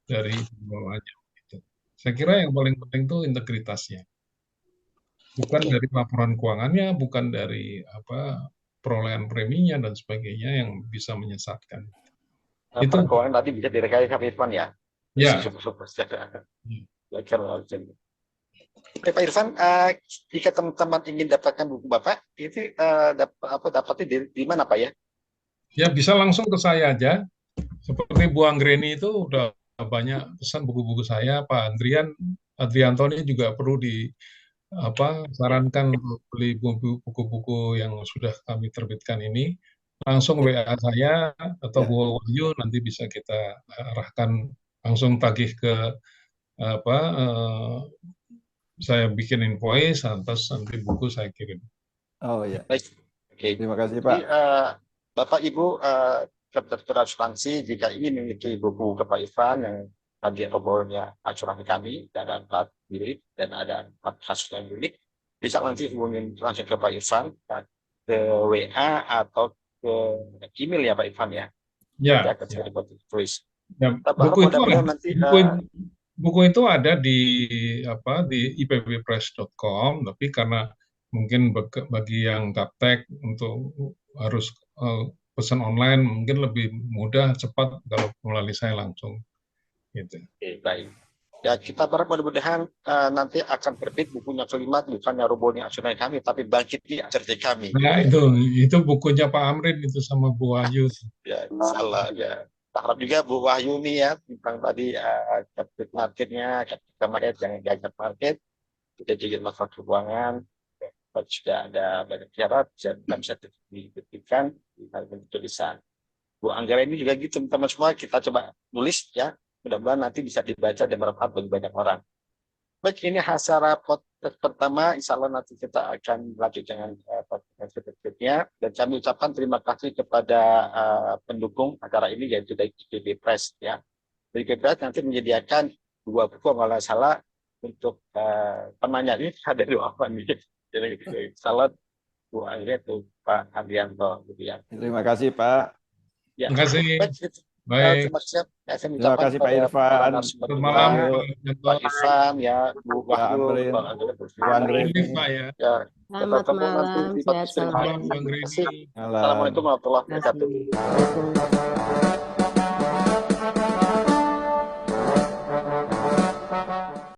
dari pengelolanya. Gitu. Saya kira yang paling penting itu integritasnya. Bukan dari laporan keuangannya, bukan dari perolehan preminya dan sebagainya yang bisa menyesatkan. Itu keuangan tadi bisa direkayasa Pak Irfan ya. Ya. Oke, Pak Irfan, jika teman-teman ingin dapatkan buku Bapak, itu dapatnya di mana Pak ya? Ya bisa langsung ke saya aja. Seperti Bu Anggreni itu udah banyak pesan buku-buku saya. Pak Adrianto ini juga perlu sarankan untuk beli buku-buku yang sudah kami terbitkan ini. Langsung WA saya atau Bu Wahyu, nanti bisa kita arahkan langsung tagih ke saya bikin invoice, atas nanti buku saya kirim. Oh ya. Baik. Oke. Terima kasih Pak. Jadi, Bapak Ibu direktur asuransi jika ingin memiliki buku ke Pak Irfan yang tadi obrolnya asuransi kami dan ada 4 mirip dan ada 4 kasus yang unik, bisa nanti hubungin langsung ke Pak Irfan ke WA atau ke email ya Pak Irfan ya. Ya. Buku itu ada di ipbpress.com, tapi karena mungkin bagi yang gaptek untuk harus pesan online mungkin lebih mudah, cepat kalau melalui saya langsung. Gitu. Oke, baik. Ya, kita berharap mudah-mudahan nanti akan terbit bukunya kelima, bukannya Robonya asuransi kami, tapi Bangkitnya asuransi kami. Nah, itu bukunya Pak Amrin itu sama Bu Wahyu. Ya, salah ya. Kita harap juga Bu Wahyu nih ya, tentang tadi capital marketnya, capital market, jangan gagal market, kita juga masalah keuangan, sudah ada banyak syarat, bisa dibuktikan di dalam tulisan. Bu Anggreni ini juga gitu, teman-teman semua kita coba tulis ya. Mudah-mudahan nanti bisa dibaca dan bermanfaat bagi banyak orang. Baik, ini acara podcast pertama. Insya Allah nanti kita akan lanjut dengan podcast berikutnya. Dan kami ucapkan terima kasih kepada pendukung acara ini, yaitu dari IPB Press. Ya. Dari IPB Press nanti menyediakan 2 buku, kalau nggak salah, untuk penanya ini ada 2 apa nih. Jadi, salah Bu Anggreni itu Pak Adrianto. Terima kasih Pak. Ya. Terima kasih. Baik. Terima kasih Pak Irfan. Selamat malam Pak Irfan ya, Bu Wahyu, Pak Anggreni. Selamat malam, sehat selalu. Assalamualaikum warahmatullahi wabarakatuh.